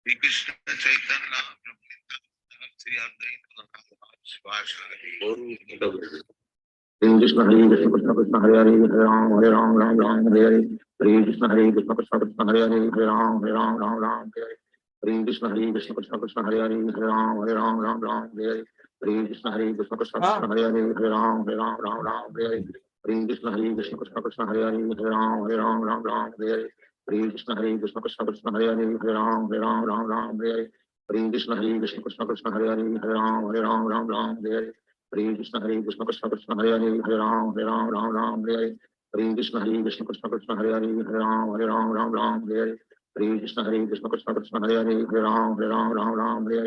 Shri Krishna Chaitanya Shri Advaita Hare Krishna Hare Krishna Krishna Krishna Hare Hare Hare Ram Hare Ram Ram Ram Hare Hare Hare Krishna Hare Krishna Krishna Krishna Hare Hare Hare Ram Hare Ram Ram Ram Hare Hare Hare Krishna Hare Krishna Krishna Krishna Hare Hare Hare Ram Hare Ram Ram Ram Hare Hare Hare Krishna Hare Krishna Krishna Krishna Hare Hare Hare Ram Hare Ram Ram Ram Hare Hare Hare Krishna Hare Krishna Krishna Krishna Hare Hare Hare Ram Hare Ram Ram Ram Hare Hare Hare Krishna Hare Krishna Krishna Krishna Hare Hare Hare Ram Hare Ram Ram Ram Hare Hare Hare Krishna Hare Krishna Krishna Krishna Hare Hare Hare Ram Hare Ram Ram Ram Hare Hare Hare Krishna Hare Krishna Krishna Krishna Hare Hare Hare Ram Ram Ram Hare Hare Hare Krishna Hare Krishna Krishna Krishna Hare Hare Hare Ram Ram Ram Hare Hare Hare Krishna Hare Krishna Krishna Krishna Hare Hare Hare Ram Ram Hare Hare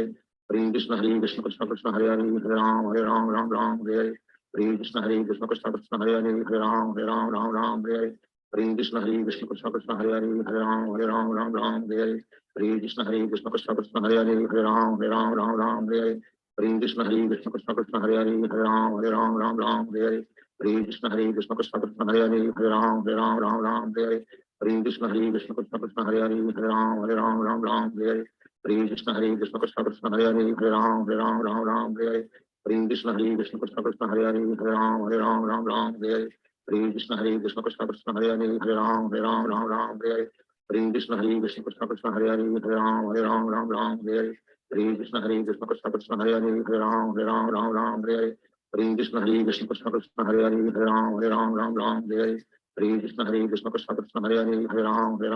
Hare Krishna Hare Krishna Krishna Krishna Hare Hare Hare Ram Ram Hare Hare Hare Krishna Hare Krishna Krishna Krishna Hare Hare Hare Ram Ram Hare Hare Hare Krishna Hare Krishna Krishna Krishna Hare Hare Hare Ram Ram Hare Hare Hare Krishna Hare Krishna Krishna Krishna Hare Hare Hare Ram Hare Hare Hare Krishna Hare Krishna Krishna Krishna Hare Hare Hare Ram Hare Hare Hare Krishna Hare Krishna Krishna Krishna Hare Hare Hare Ram Hare Hare Hare Krishna Hare Krishna Krishna Krishna Hare Hare Hare Ram Hare Hare Hare Krishna Hare Krishna Krishna Krishna Hare Hare Hare Ram Hare Hare Hare Krishna Hare Krishna Krishna Krishna Hare Hare Hare Ram Hare Hare Hare Krishna Hare Krishna Krishna Krishna Hare Hare Hare Ram Hare Hare Hare Krishna Hare Krishna Krishna Krishna Hare Hare Hare Ram Hare Hare Krishna Hare Krishna Krishna Krishna Hare Hare Hare Ram Hare Hare Krishna Hare Krishna Krishna Krishna Hare Hare Hare Ram Hare Hare Krishna Hare Krishna Krishna Krishna Hare Hare Hare Ram Hare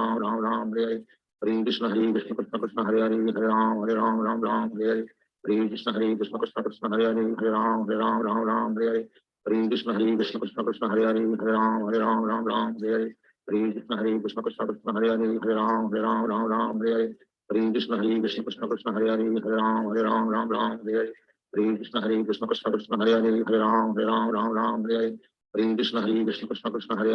Hare Krishna Hare Krishna Krishna Krishna Hare Hare Hare Hare Krishna Hare Krishna Krishna Krishna Hare Hare Hare Hare Krishna Hare Krishna Krishna Krishna Hare Hare Hare Hare Krishna Hare Krishna Krishna Krishna Hare Hare Hare Hare Krishna Hare Krishna Krishna Krishna Hare Hare Hare Krishna Hare Krishna Krishna Krishna Hare Hare Hare Krishna Hare Krishna Krishna Krishna Hare Hare Hare Krishna Hare Krishna Krishna Krishna Hare Hare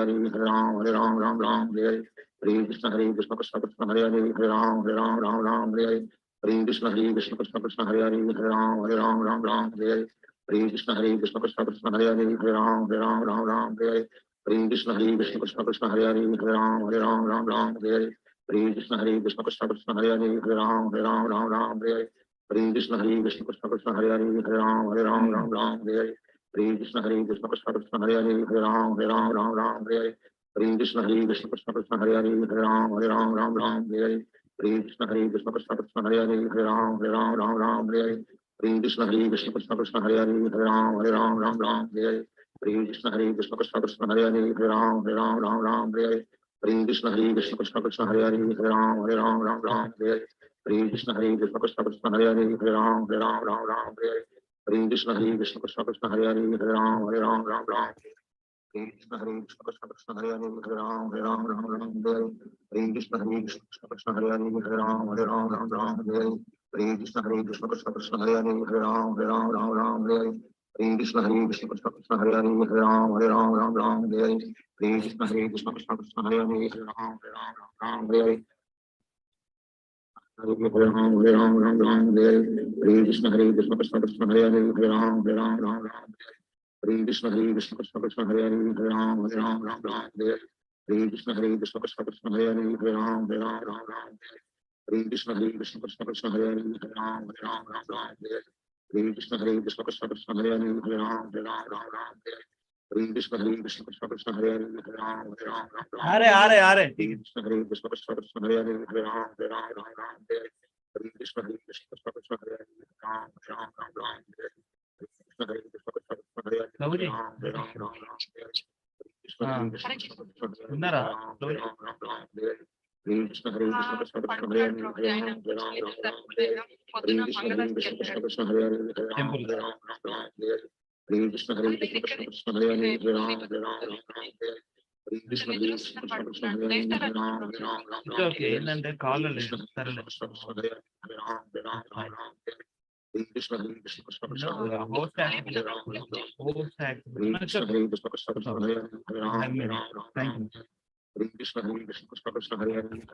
Hare Krishna Hare Krishna Krishna Krishna Hare Hare Hare Krishna Hare Krishna Krishna Krishna Hare Hare Hare Krishna Hare Krishna Krishna Krishna Hare Hare Hare Krishna Hare Krishna Krishna Krishna Hare Hare Hare Krishna Hare Krishna Krishna Krishna Hare Hare Hare Krishna Hare Krishna Krishna Krishna Hare Hare Hare Krishna Hare Krishna Krishna Krishna Hare Hare Hare Krishna Hare Krishna Krishna Krishna Hare Hare Hare Krishna Hare Krishna Krishna Krishna Hare Hare Hare Krishna Hare Krishna Krishna Krishna Hare Hare Hare Krishna Hare Krishna Krishna Krishna Hare Hare Hare Krishna Hare Krishna Krishna Krishna Hare Hare Hare Krishna Hare Krishna Krishna Krishna Hare Hare Hare Krishna Hare Krishna Krishna Krishna Hare Hare Hare Krishna Hare Krishna Krishna Krishna Hare Hare Hare Krishna Hare Krishna Krishna Krishna Hare Hare Hare Krishna Krishna Krishna Hare Hare Hare Ram Ram Ram Hare Hare Hare Krishna Krishna Krishna Hare Hare Hare Ram Ram Ram Hare Hare Hare Ram Ram Ram Ram Hare Hare Krishna Krishna Krishna Hare Hare Hare Ram Ram Ram Ram Hare Krishna Krishna Krishna Hare Hare Hare Ram Ram Ram Ram Hare Hare Krishna Krishna Krishna Hare Hare Hare Ram Ram Ram Ram Hare Krishna Krishna Krishna Hare Hare Hare Ram Ram Ram Ram Hare Krishna Krishna Krishna Hare Hare Hare Ram Ram Ram Ram Hare Krishna Krishna Krishna Hare Hare Hare Ram Ram Ram Ram Hare Krishna Krishna Krishna Hare Hare Hare Ram Ram Ram Ram Hare Krishna Krishna Krishna Hare Hare Ram Ram Ram Ram Hare Krishna Krishna Krishna Hare Hare Ram Ram Ram Ram Hare Krishna Krishna Krishna Hare Hare Ram Ram Ram Ram Hare Krishna Krishna Krishna Hare Hare Ram Ram Ram Ram Hare Krishna Krishna Krishna Hare Hare Ram Ram Ram Ram Hare Krishna Krishna Krishna Hare Hare Ram Ram Ram Hare Krishna Krishna Krishna Hare Hare Ram Ram Ram Ram Krishna Krishna Krishna Hare Hare Ram Ram Ram Hare Krishna Krishna Krishna Hare Hare Ram Ram Ram Krishna Krishna Krishna Hare Hare Ram Ram Ram Krishna Krishna Krishna Hare Hare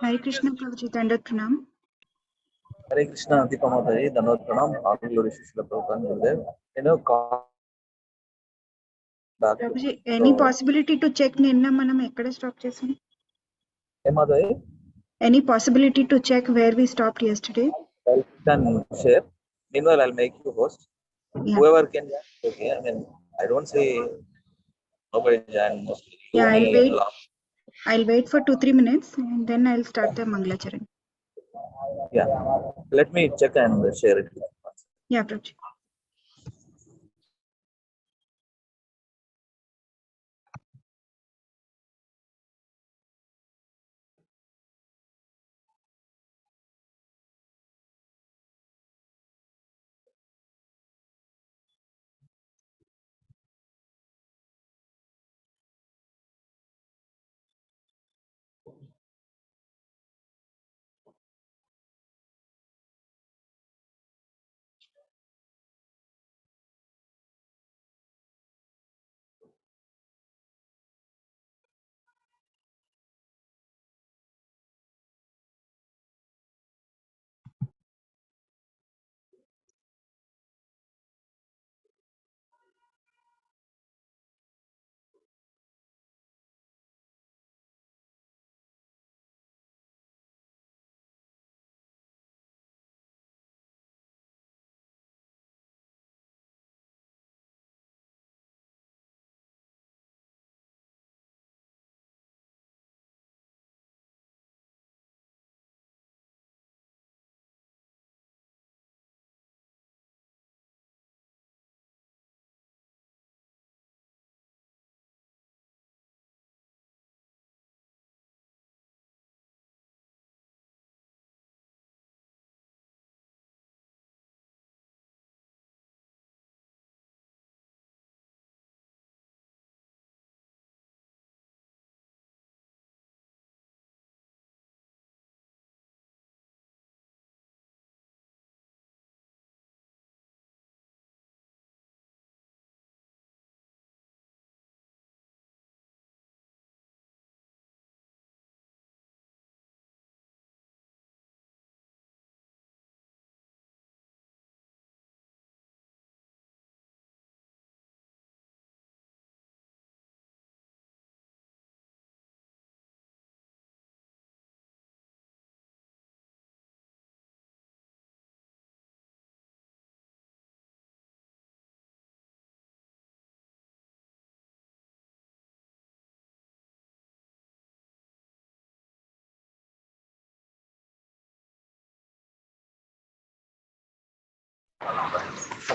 Hare Krishna Prabhuji, Dandat Pranam. Hare Krishna, Deepa Mataji, Dandavat Pranam, all glory Srila Prabhupada Gurudev. Back to Prabhuji, any possibility to check ninna manam ekkada stop chesam? Mataji, Any possibility to check where we stopped yesterday? I can share. Meanwhile, I'll make you host. Yeah. Whoever can join, okay. I mean, I don't say nobody join mostly. Yeah, Only I'll wait for 2-3 minutes and then I'll start the Mangalacharan. yeah. Let me check and share it. Yeah, Prabhuji.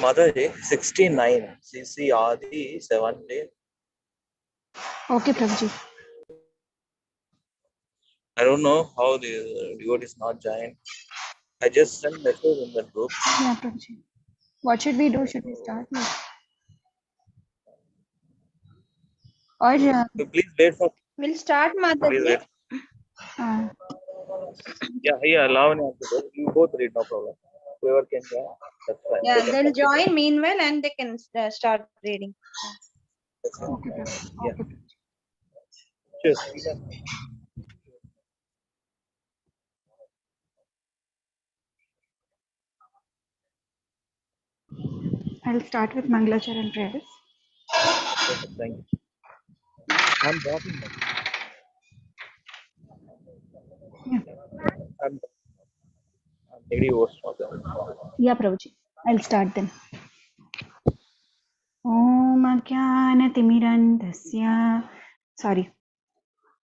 Mataji, 69, CC Adi 17. Okay, Prabhuji. I don't know how the devotees not joined. I just sent message in the group. Yeah, Prabhuji. What should we do? Should we start? Or So please wait for. We'll start, Please Mataji. wait. Yeah, allow me to do. You both read, no problem. Whoever can join, that's fine. Yeah, They can they'll continue. join meanwhile and they can start reading. okay, Prabhuji. Yeah. Okay, Prabhuji. Cheers. I'll start with Mangalacharan prayers. Okay, thank you. I'm dropping. Yeah. I'm lady host for them. Yeah, Prabhuji. I'll start then. Om Ajnanatimirandasya. Sorry.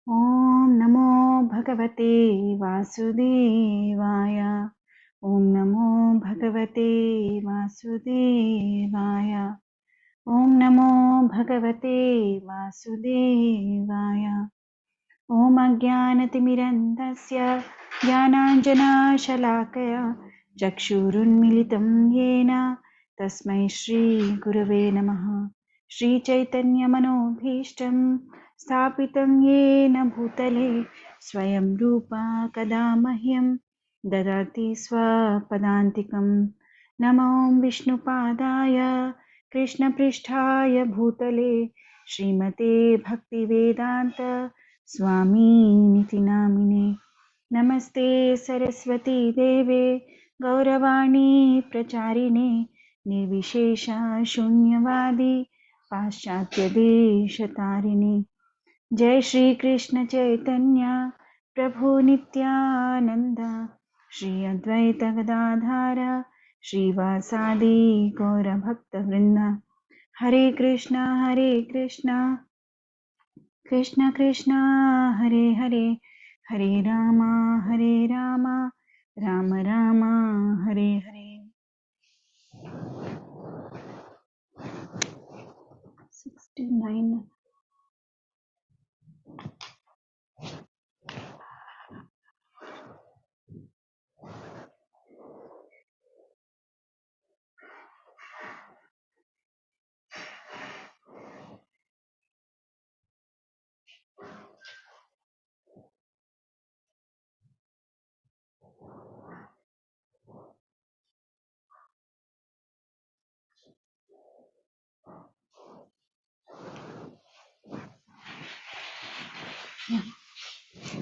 Om Namo Bhagavate Vasudevaya. Om Namo Bhagavate Vasudevaya. Om Namo Bhagavate Vasudevaya. Om Ajnanatimirandasya Jnananjanashalakaya Chakshurunmilitam Yena Tasmai Shri Gurave Namaha. Shri Chaitanya Manobhishtam Sthapitam Yena Bhutale Swayam Rupa Kadamahyam Dadati Swapadantikam. Namo Vishnupadaya Krishna Pristhaya Bhutale Srimate Bhaktivedanta Swami Niti Namine. नमस्ते सरस्वती देवे गौरवाणी प्रचारिणे निर्विशेषा शून्यवादी पाश्चात्य देशतारिणे जय श्री कृष्ण चैतन्य प्रभु नित्यानंद श्री अद्वैत गदाधर श्रीवासादि गौर भक्त वृंद हरे Krishna Krishna Krishna Hare Hare Hare Ram Ram Ram Hare Hare 69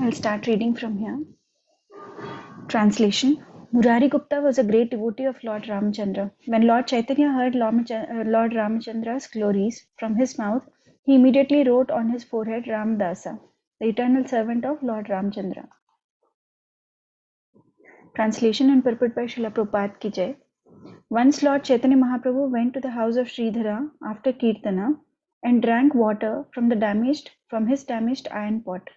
I'll start reading from here. Translation. Murari Gupta was a great devotee of Lord Ramachandra. When Lord Chaitanya heard Lord Ramachandra's glories from his mouth, he immediately wrote on his forehead Ramdasa, the eternal servant of Lord Ramachandra. Translation and purport by Srila Prabhupada ki Jai. Once Lord Chaitanya Mahaprabhu went to the house of Sridhara after Kirtana and drank water from his damaged iron pot.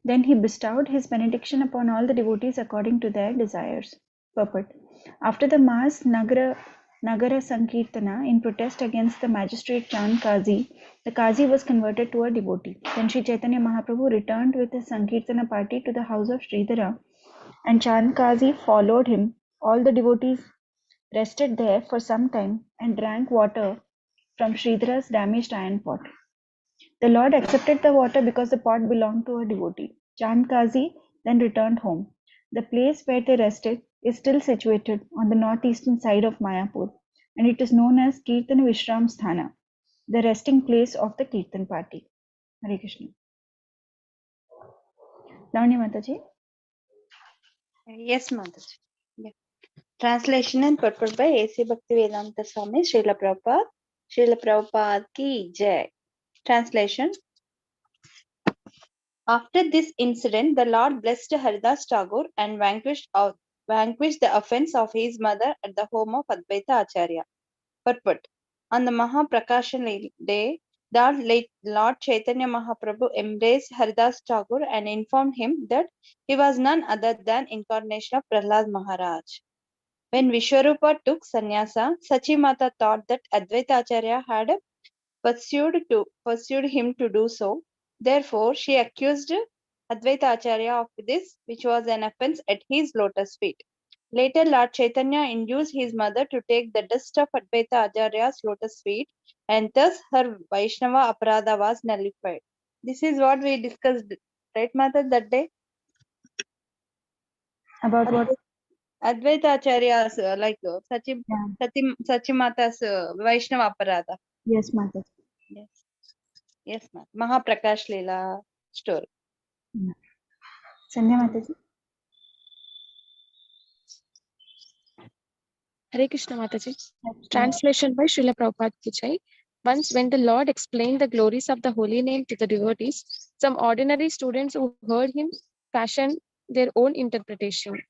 Then he bestowed his benediction upon all the devotees according to their desires. Purport. After the mass Nagara Sankirtana in protest against the magistrate Chand Kazi, the Kazi was converted to a devotee. Then Sri Chaitanya Mahaprabhu returned with his Sankirtana party to the house of Sridhara and Chand Kazi followed him. All the devotees rested there for some time and drank water from Sridhara's damaged iron pot. The Lord accepted the water because the pot belonged to a devotee. Chand Kazi then returned home. The place where they rested is still situated on the northeastern side of Mayapur, and it is known as Kirtan Vishram Sthana, the resting place of the Kirtan party. Hare Krishna. Lavanya Mataji. Yes, Mataji. Yeah. Translation and purport by A.C. Bhaktivedanta Swami Srila Prabhupada. Srila Prabhupada ki Jai. Translation. After this incident, the Lord blessed Haridas Tagore and vanquished the offense of his mother at the home of Advaita Acharya. Purport. On the Mahaprakashan day, the Lord Chaitanya Mahaprabhu embraced Haridas Tagore and informed him that he was none other than incarnation of Prahlad Maharaj. When Vishwarupa took sannyasa, Sachimata thought that Advaita Acharya had pursued him to do so. Therefore, she accused Advaita Acharya of this, which was an offense at his lotus feet. Later, Lord Chaitanya induced his mother to take the dust of Advaita Acharya's lotus feet, and thus her Vaishnava aparadha was nullified. This is what we discussed, right, Mata, that day? About what? Advaita Acharya's, Yeah. Sachimata's Vaishnava aparadha. Yes, Mataji. Yes. Yes, ma'am. Mahaprakash Leela story. Yeah. Sandhya Mataji. Hare Krishna Mataji. Translation by Srila Prabhupada ki Jai. Once when the Lord explained the glories of the holy name to the devotees, some ordinary students who heard him fashioned their own interpretation.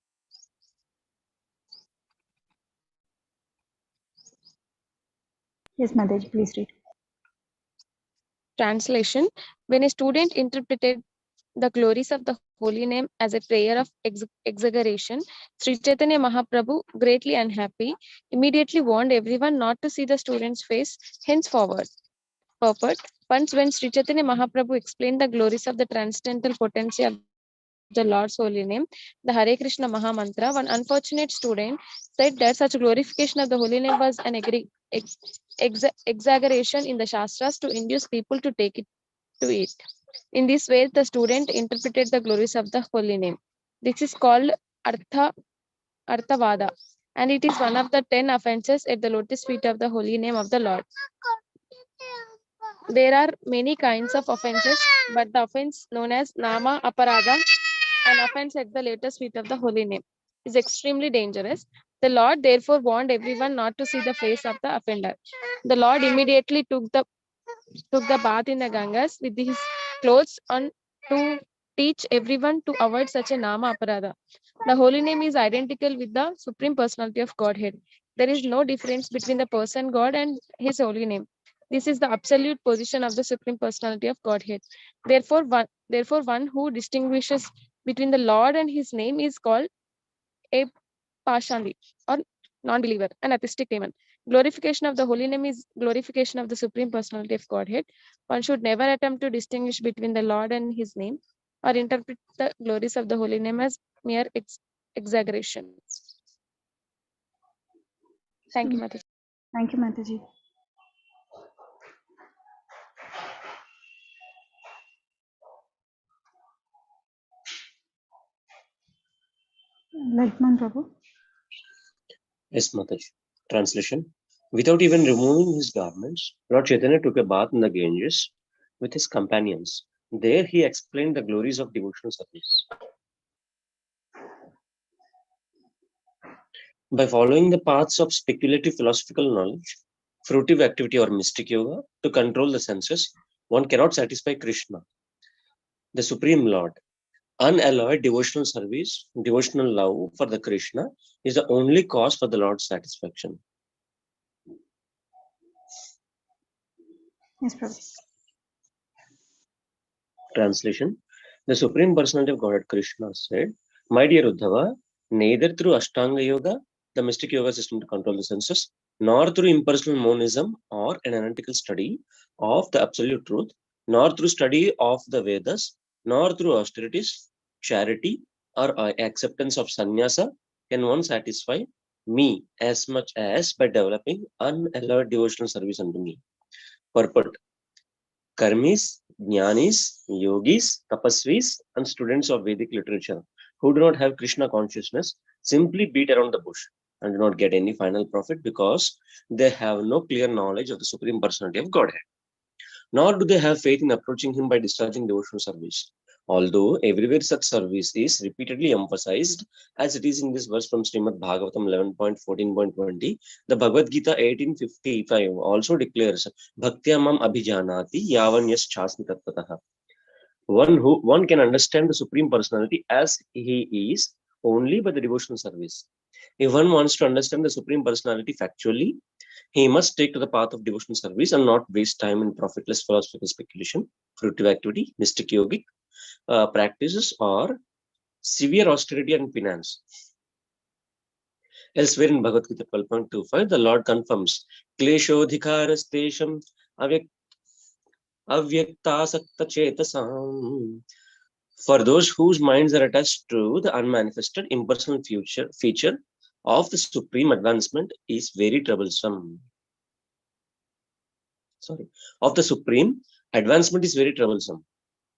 Yes, Mataji, please read. Translation. When a student interpreted the glories of the holy name as a prayer of exaggeration, Sri Chaitanya Mahaprabhu, greatly unhappy, immediately warned everyone not to see the student's face henceforward. Purport. Once when Sri Chaitanya Mahaprabhu explained the glories of the transcendental potency of the Lord's holy name, the Hare Krishna Maha Mantra, one unfortunate student said that such glorification of the holy name was an exaggeration in the Shastras to induce people to take it to it. In this way, the student interpreted the glories of the holy name. This is called Arthavada, and it is one of the 10 offenses at the lotus feet of the holy name of the Lord. There are many kinds of offenses, but the offense known as Nama Aparadha an offense at the latest feet of the holy name is extremely dangerous. The Lord therefore warned everyone not to see the face of the offender. The Lord immediately took the bath in the Gangas with his clothes on to teach everyone to avoid such a Nama Aparada. The holy name is identical with the Supreme Personality of Godhead. There is no difference between the person God and his holy name. This is the absolute position of the Supreme Personality of Godhead. Therefore, one who distinguishes between the Lord and his name is called a Pashandi or non-believer, an atheistic demon. Glorification of the holy name is glorification of the Supreme Personality of Godhead. One should never attempt to distinguish between the Lord and his name or interpret the glories of the holy name as mere exaggeration. Thank you, Mataji. Thank you, Mataji. Lakshman Prabhu. Yes, Mataji. Translation. Without even removing his garments, Lord Chaitanya took a bath in the Ganges with his companions. There he explained the glories of devotional service. By following the paths of speculative philosophical knowledge, fruitive activity or mystic yoga to control the senses, one cannot satisfy Krishna, the Supreme Lord. Unalloyed devotional service, devotional love for the Krishna is the only cause for the Lord's satisfaction. Yes, Prabhu. Translation. The Supreme Personality of Godhead Krishna said, "My dear Uddhava, neither through Ashtanga Yoga, the mystic yoga system to control the senses, nor through impersonal monism or an analytical study of the absolute truth, nor through study of the Vedas, nor through austerities, charity, or acceptance of sannyasa can one satisfy me as much as by developing unalloyed devotional service unto me." Purport. Karmis, Jnanis, Yogis, Tapasvis, and students of Vedic literature who do not have Krishna consciousness simply beat around the bush and do not get any final profit because they have no clear knowledge of the Supreme Personality of Godhead. Nor do they have faith in approaching him by discharging devotional service. Although everywhere such service is repeatedly emphasized, as it is in this verse from Srimad Bhagavatam 11.14.20, the Bhagavad Gita 18:55 also declares, Bhaktyamam abhijanati yavanyas chasmi tattvataha. One can understand the Supreme Personality as he is only by the devotional service. If one wants to understand the Supreme Personality factually, he must take to the path of devotional service and not waste time in profitless philosophical speculation, fruitive activity, mystic yogic practices, or severe austerity and penance. Elsewhere in Bhagavad Gita 12.25, the Lord confirms, Kleshodhikarastesham avyaktasakta chetasam. For those whose minds are attached to the unmanifested impersonal feature of the supreme advancement is very troublesome. Of the supreme advancement is very troublesome.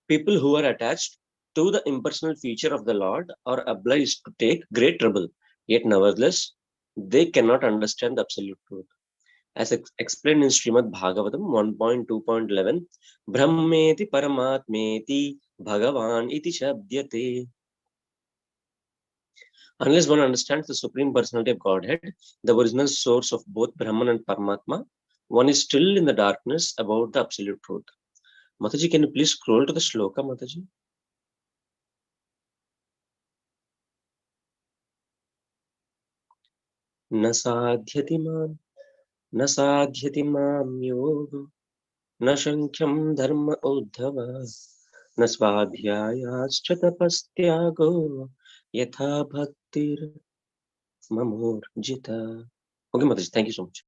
People who are attached to the impersonal feature of the Lord are obliged to take great trouble, yet nevertheless, they cannot understand the absolute truth. As explained in Srimad Bhagavatam 1.2.11, Brahmeti Paramatmeti Bhagavan iti Shabdyate. Unless one understands the Supreme Personality of Godhead, the original source of both Brahman and Paramatma, one is still in the darkness about the absolute truth. Mataji, can you please scroll to the shloka, Mataji? न साध्यति मां योगो न शंख्यं धर्म उद्धव न स्वाध्यायाश्च तपस्त्यागो यथा भक्तिर ममोर्जिता. Okay, Mataji, thank you so much.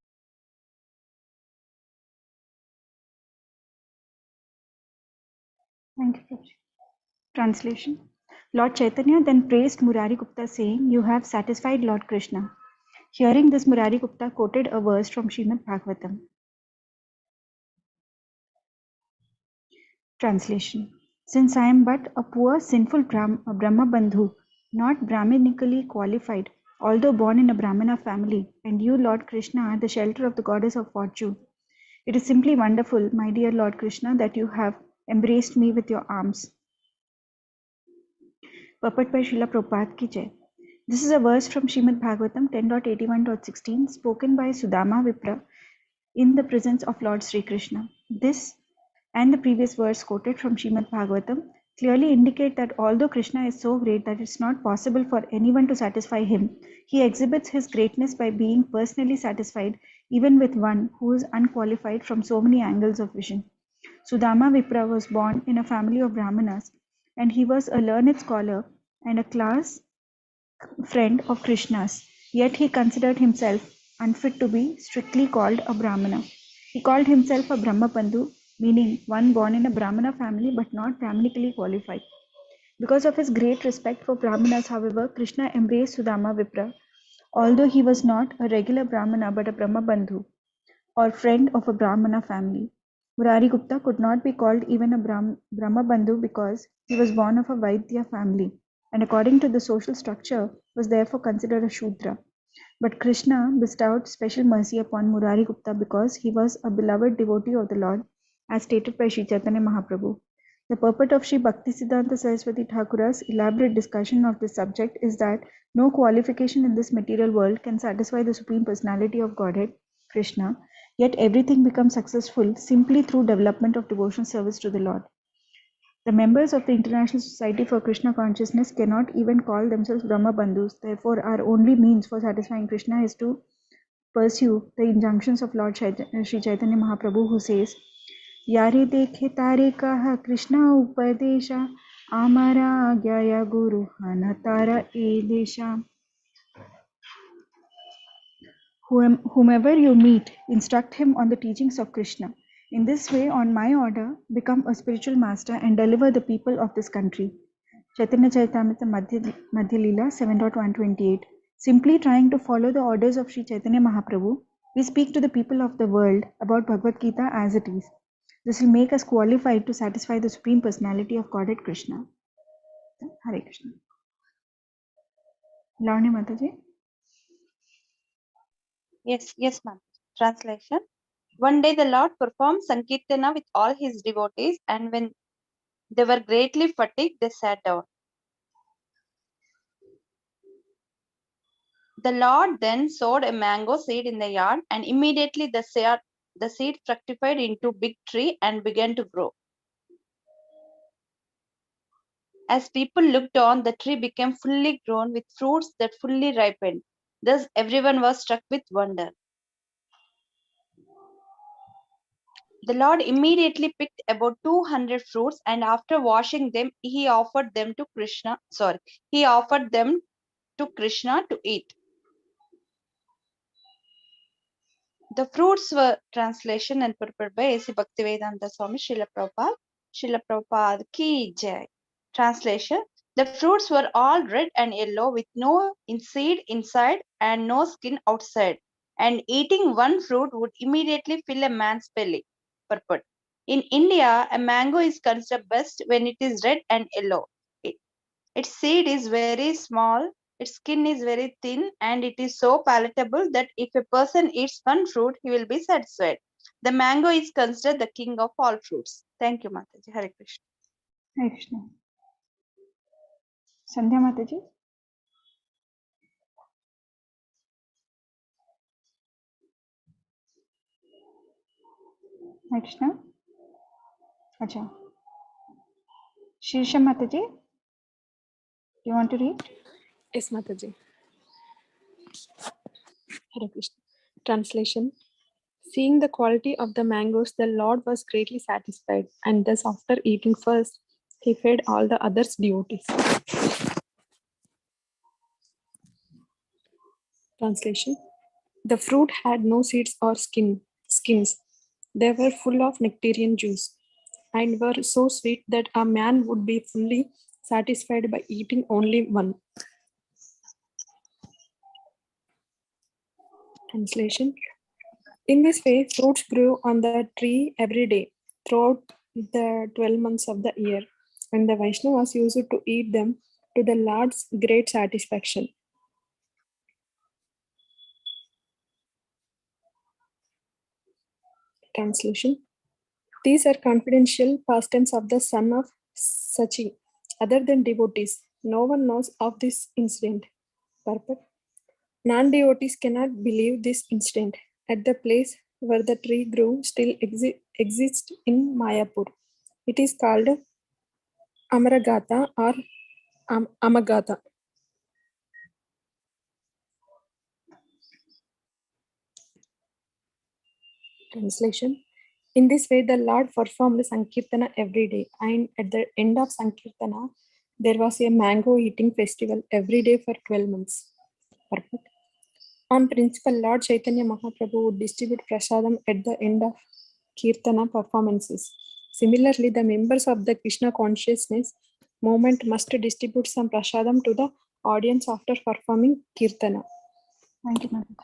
Thank you, Prabhu. Translation. Lord Chaitanya then praised Murari Gupta, saying, "You have satisfied Lord Krishna." Hearing this, Murari Gupta quoted a verse from Srimad Bhagavatam. Translation. Since I am but a poor sinful Brahma Bandhu, not Brahmanically qualified, although born in a Brahmana family, and you, Lord Krishna, are the shelter of the goddess of fortune, it is simply wonderful, my dear Lord Krishna, that you have embraced me with your arms. Purport by Srila Prabhupada ki Jai. This is a verse from Srimad Bhagavatam 10.81.16 spoken by Sudama Vipra in the presence of Lord Sri Krishna. This and the previous verse quoted from Srimad Bhagavatam clearly indicate that although Krishna is so great that it's not possible for anyone to satisfy him, he exhibits his greatness by being personally satisfied even with one who is unqualified from so many angles of vision. Sudama Vipra was born in a family of Brahmanas, and he was a learned scholar and a class friend of Krishna's, yet he considered himself unfit to be strictly called a Brahmana. He called himself a Brahmabandhu, meaning one born in a Brahmana family but not Brahmanically qualified. Because of his great respect for Brahmanas, however, Krishna embraced Sudama Vipra, although he was not a regular Brahmana but a Brahmabandhu, or friend of a Brahmana family. Murari Gupta could not be called even a Brahmabandhu because he was born of a Vaidya family, and according to the social structure was therefore considered a Shudra. But Krishna bestowed special mercy upon Murari Gupta because he was a beloved devotee of the Lord, as stated by Sri Chaitanya Mahaprabhu. The purport of Sri Bhaktisiddhanta Saraswati Thakura's elaborate discussion of this subject is that no qualification in this material world can satisfy the Supreme Personality of Godhead, Krishna, yet everything becomes successful simply through development of devotional service to the Lord. The members of the International Society for Krishna Consciousness cannot even call themselves Brahma Bandhus. Therefore, our only means for satisfying Krishna is to pursue the injunctions of Lord Sri Chaitanya Mahaprabhu, who says, Yare dekhe tare kaha Krishna upadesha, amara agyaya guru hana tara edesha. Whomever you meet, instruct him on the teachings of Krishna. In this way, on my order, become a spiritual master and deliver the people of this country. Chaitanya Charitamrita Madhya Leela 7.128. Simply trying to follow the orders of Sri Chaitanya Mahaprabhu, we speak to the people of the world about Bhagavad Gita as it is. This will make us qualified to satisfy the Supreme Personality of Godhead Krishna. Hare Krishna. Lavanya Mataji. Yes, ma'am. Translation. One day the Lord performed Sankirtana with all his devotees, and when they were greatly fatigued, they sat down. The Lord then sowed a mango seed in the yard, and immediately the seed fructified into a big tree and began to grow. As people looked on, the tree became fully grown with fruits that fully ripened. Thus everyone was struck with wonder. The Lord immediately picked about 200 fruits, and after washing them, he offered them to Krishna to eat. The fruits were translation and prepared by A.C. Bhaktivedanta Swami Srila Prabhupada Ki Jai. Translation. The fruits were all red and yellow with no seed inside and no skin outside, and eating one fruit would immediately fill a man's belly. Purport. In India, a mango is considered best when it is red and yellow. Its seed is very small, its skin is very thin, and it is so palatable that if a person eats one fruit, he will be satisfied. The mango is considered the king of all fruits. Thank you, Mataji. Hare Krishna. Hare Krishna. Sandhya Mataji. Hare Krishna. Acha. Shirsha Mataji, you want to read? Yes, Mataji. Hare Krishna. Translation. Seeing the quality of the mangoes, the Lord was greatly satisfied, and thus after eating first, he fed all the others devotees. Translation. The fruit had no seeds or skins. They were full of nectarian juice and were so sweet that a man would be fully satisfied by eating only one. Translation. In this way, fruits grew on the tree every day throughout the 12 months of the year, and the Vaishnavas used to eat them to the Lord's great satisfaction. Translation. These are confidential pastimes of the son of Sachi, other than devotees, No one knows of this incident. Purport. Non-devotees cannot believe this incident. At the place where the tree grew still exists in Mayapur. It is called Amaragata or Amagata. Translation. In this way, the Lord performed Sankirtana every day, and at the end of Sankirtana, there was a mango eating festival every day for 12 months. Perfect. On principle, Lord Chaitanya Mahaprabhu would distribute prasadam at the end of Kirtana performances. Similarly, the members of the Krishna consciousness movement must distribute some prasadam to the audience after performing Kirtana. Thank you, Mataji.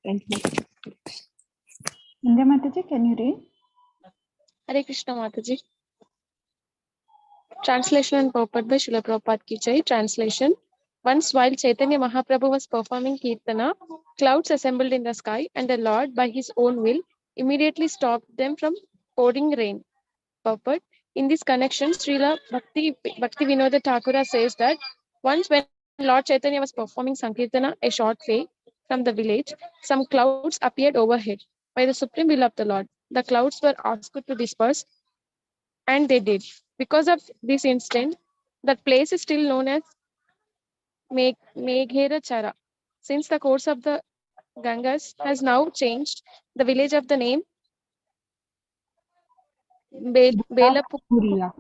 Thank you. India Mataji, can you read? Hare Krishna Mataji. Translation and purport by Srila Prabhupada Ki Jai. Translation. Once while Chaitanya Mahaprabhu was performing Kirtana, clouds assembled in the sky, and the Lord, by his own will, immediately stopped them from pouring rain. Purport. In this connection, Srila Bhakti Vinoda Thakura says that once when Lord Chaitanya was performing Sankirtana, a short way from the village, some clouds appeared overhead. By the supreme will of the Lord, the clouds were asked to disperse, and they did. Because of this incident, that place is still known as Meghera Chara. Since the course of the Gangas has now changed the village of the name Belapukhuria,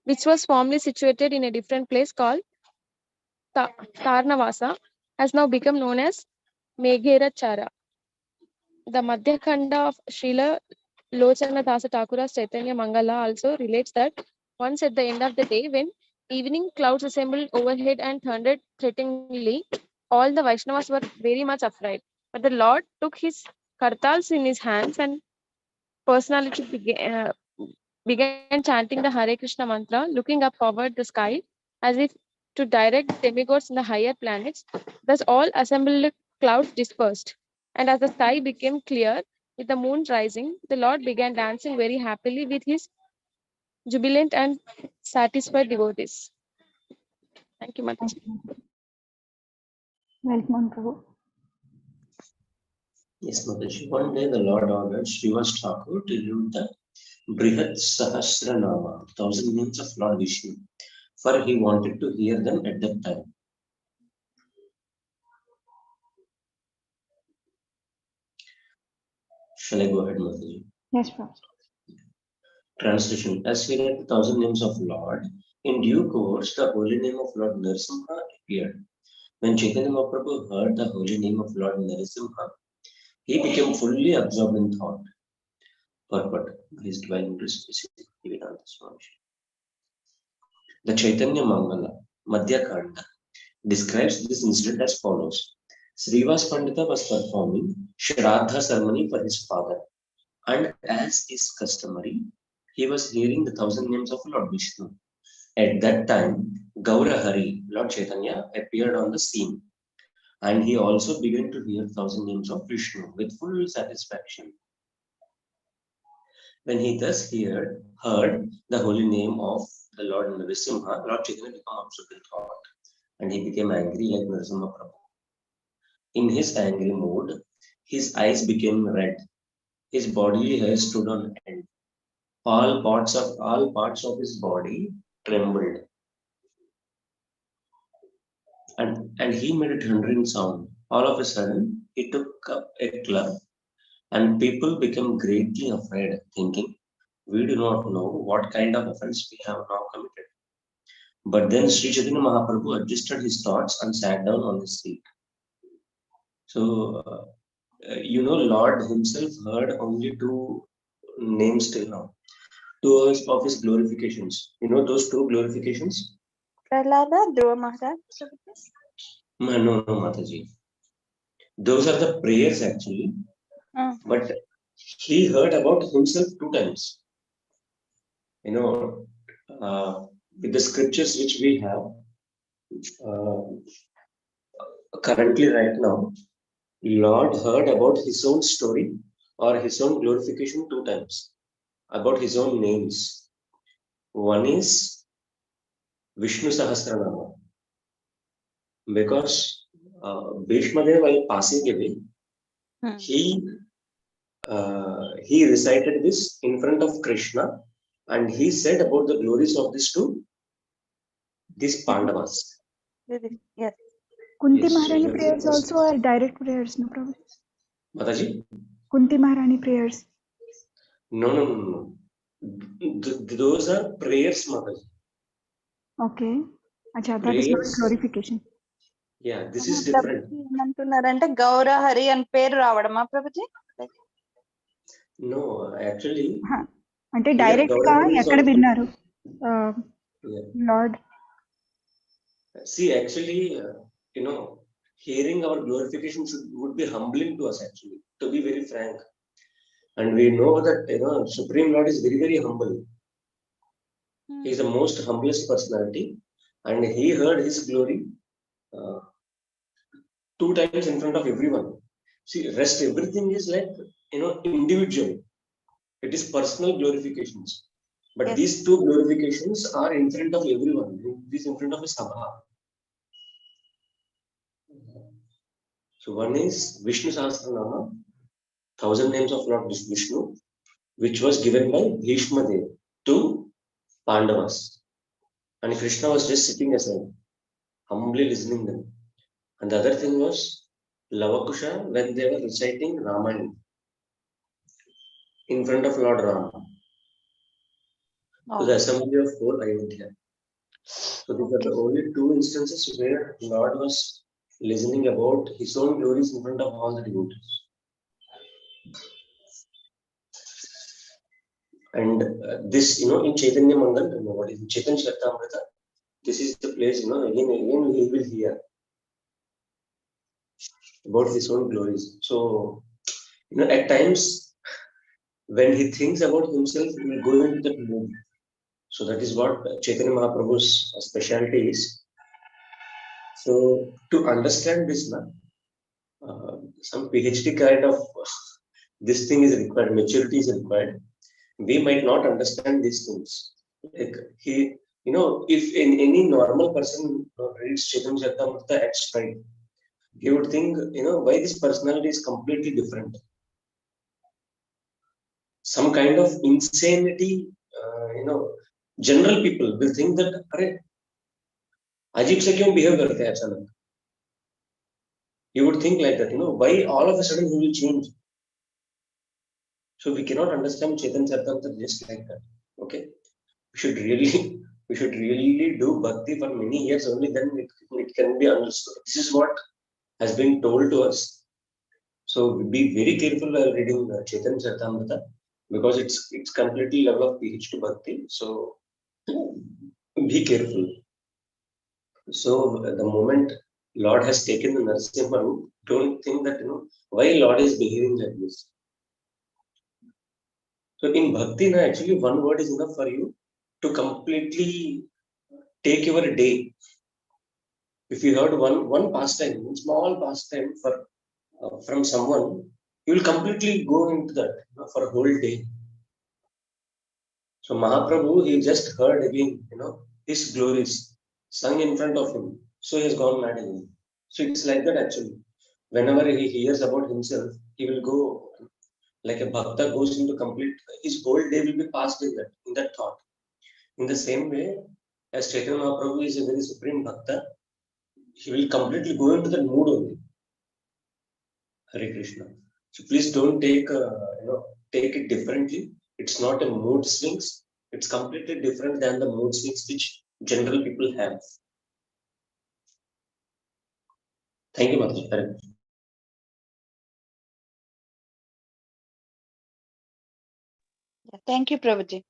which was formerly situated in a different place called Tarnavasa, has now become known as Meghera Chara. The Madhya Khanda of Srila Lochana Dasa Thakura's Chaitanya Mangala also relates that once at the end of the day, when evening clouds assembled overhead and thundered threateningly, all the Vaishnavas were very much afraid. But the Lord took his kartals in his hands and personality began chanting the Hare Krishna mantra, looking up toward the sky as if to direct demigods in the higher planets. Thus all assembled clouds dispersed. And as the sky became clear with the moon rising, the Lord began dancing very happily with his jubilant and satisfied devotees. Thank you, Mataji. Welcome, Prabhu. Yes, Mataji. One day the Lord ordered Srivas Thakur to read the Brihat Sahasranama, 1000 names of Lord Vishnu, for he wanted to hear them at that time. Shall I go ahead, Mataji? Yes, Prabhu. Translation. As he read the 1000 names of Lord, in due course the holy name of Lord Narasimha appeared. When Chaitanya Mahaprabhu heard the holy name of Lord Narasimha, he became fully absorbed in thought. Purport. His divine interest. The Chaitanya Mangala, Madhya Khanda, describes this incident as follows. Srivas Pandita was performing Shraddha ceremony for his father, and as is customary, he was hearing the 1000 names of Lord Vishnu. At that time, Gaura Hari, Lord Chaitanya, appeared on the scene, and he also began to hear 1000 names of Vishnu with full satisfaction. When he thus heard the holy name of the Lord Narasimha, Lord Chaitanya became absorbed in thought, and he became angry like Narasimha Prabhu. In his angry mood, his eyes became red, his body hair stood on end, all parts of his body trembled, and he made a thundering sound. All of a sudden, he took up a club, and people became greatly afraid, thinking, we do not know what kind of offense we have now committed. But then Sri Chaitanya Mahaprabhu adjusted his thoughts and sat down on his seat. So, Lord himself heard only two names till now. Two of his glorifications. You know those two glorifications? Prahlada, Dhruv Maharaj. No, Mataji. Those are the prayers actually. But he heard about himself 2 times. With the scriptures which we have currently right now, Lord heard about his own story or his own glorification 2 times, about his own names. One is Vishnu Sahasranama. Because Bhishma Dev, while passing away, he recited this in front of Krishna, and he said about the glories of this to these Pandavas. Yes. Kunti Yes, Maharani so prayers also are direct prayers, no Prabhu? Mataji? Kunti Maharani prayers. No. Those are prayers, Mataji. Okay. Acha, that is not glorification. Yeah, this is different. ఏమంటున్నారంటే గౌర హరి అని పేరు రావడమా Prabhuji? No, actually. అంటే direct గా ఎక్కడ విన్నారు lord? See, actually, hearing our glorification would be humbling to us, actually, to be very frank. And we know that, Supreme Lord is very, very humble. He is the most humblest personality. And he heard his glory 2 times in front of everyone. See, rest everything is like, individual. It is personal glorifications. But Yes. these 2 glorifications are in front of everyone. This in front of a sabha. So one is Vishnu Sahasranama, 1000 names of Lord Vishnu, which was given by Bhishma Dev to Pandavas. And Krishna was just sitting aside, humbly listening them. And the other thing was Lavakusha, when they were reciting Ramayana in front of Lord Rama. To the assembly of whole Ayodhya. So these are the only 2 instances where Lord was listening about his own glories in front of all the devotees. And this, in Chaitanya Mangal, what is Chaitanya Charitamrita? This is the place, again he will hear about his own glories. So, at times when he thinks about himself, he will go into that mood. So that is what Chaitanya Mahaprabhu's specialty is. So to understand this, some PhD kind of this thing is required, maturity is required. We might not understand these things. Like if any normal person reads Chaitanya Charitamrita at straight, he would think, why this personality is completely different. Some kind of insanity, general people will think that, अरे अजीब से क्यों behave करते हैं अचानक? You would think like that, why all of a sudden he will change? So we cannot understand Chaitanya Charitamrita just like that. Okay, we should really do bhakti for many years, only then it can be understood. This is what has been told to us. So be very careful while reading Chaitanya Charitamrita, because it's completely level of PhD bhakti. So be careful. So the moment Lord has taken the Narasimha route, don't think that why Lord is behaving like this. So in bhakti, actually one word is enough for you to completely take your day. If you heard one pastime, one small pastime from someone, you will completely go into that for a whole day. So Mahaprabhu, he just heard again, his glories sung in front of him. So he has gone mad again. So it's like that actually. Whenever he hears about himself, he will go like a bhakta goes into complete, his whole day will be passed in that thought. In the same way, as Chaitanya Mahaprabhu is a very supreme bhakta, he will completely go into that mood only. Hare Krishna. So please don't take it differently. It's not a mood swings. It's completely different than the mood swings which general people have. Thank you, Maharaj. Thank you, Prabhuji.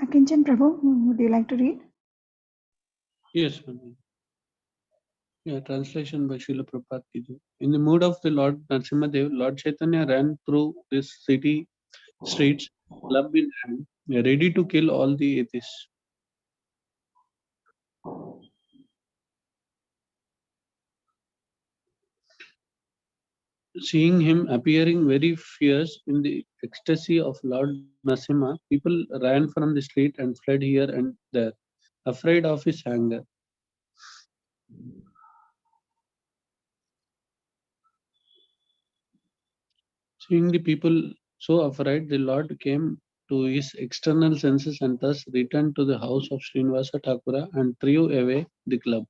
Akinchan Prabhu, would you like to read? Yes, Ma'am. Yeah, translation by Srila Prabhupada ki jai. In the mood of the Lord Narasimhadev, Lord Chaitanya ran through this city streets, club in hand, ready to kill all the atheists. seeing him appearing very fierce in the ecstasy of Lord Narasimha, people ran from the street and fled here and there, afraid of his anger. Seeing the people so afraid, the Lord came to his external senses and thus returned to the house of Srinivasa Thakura and threw away the club.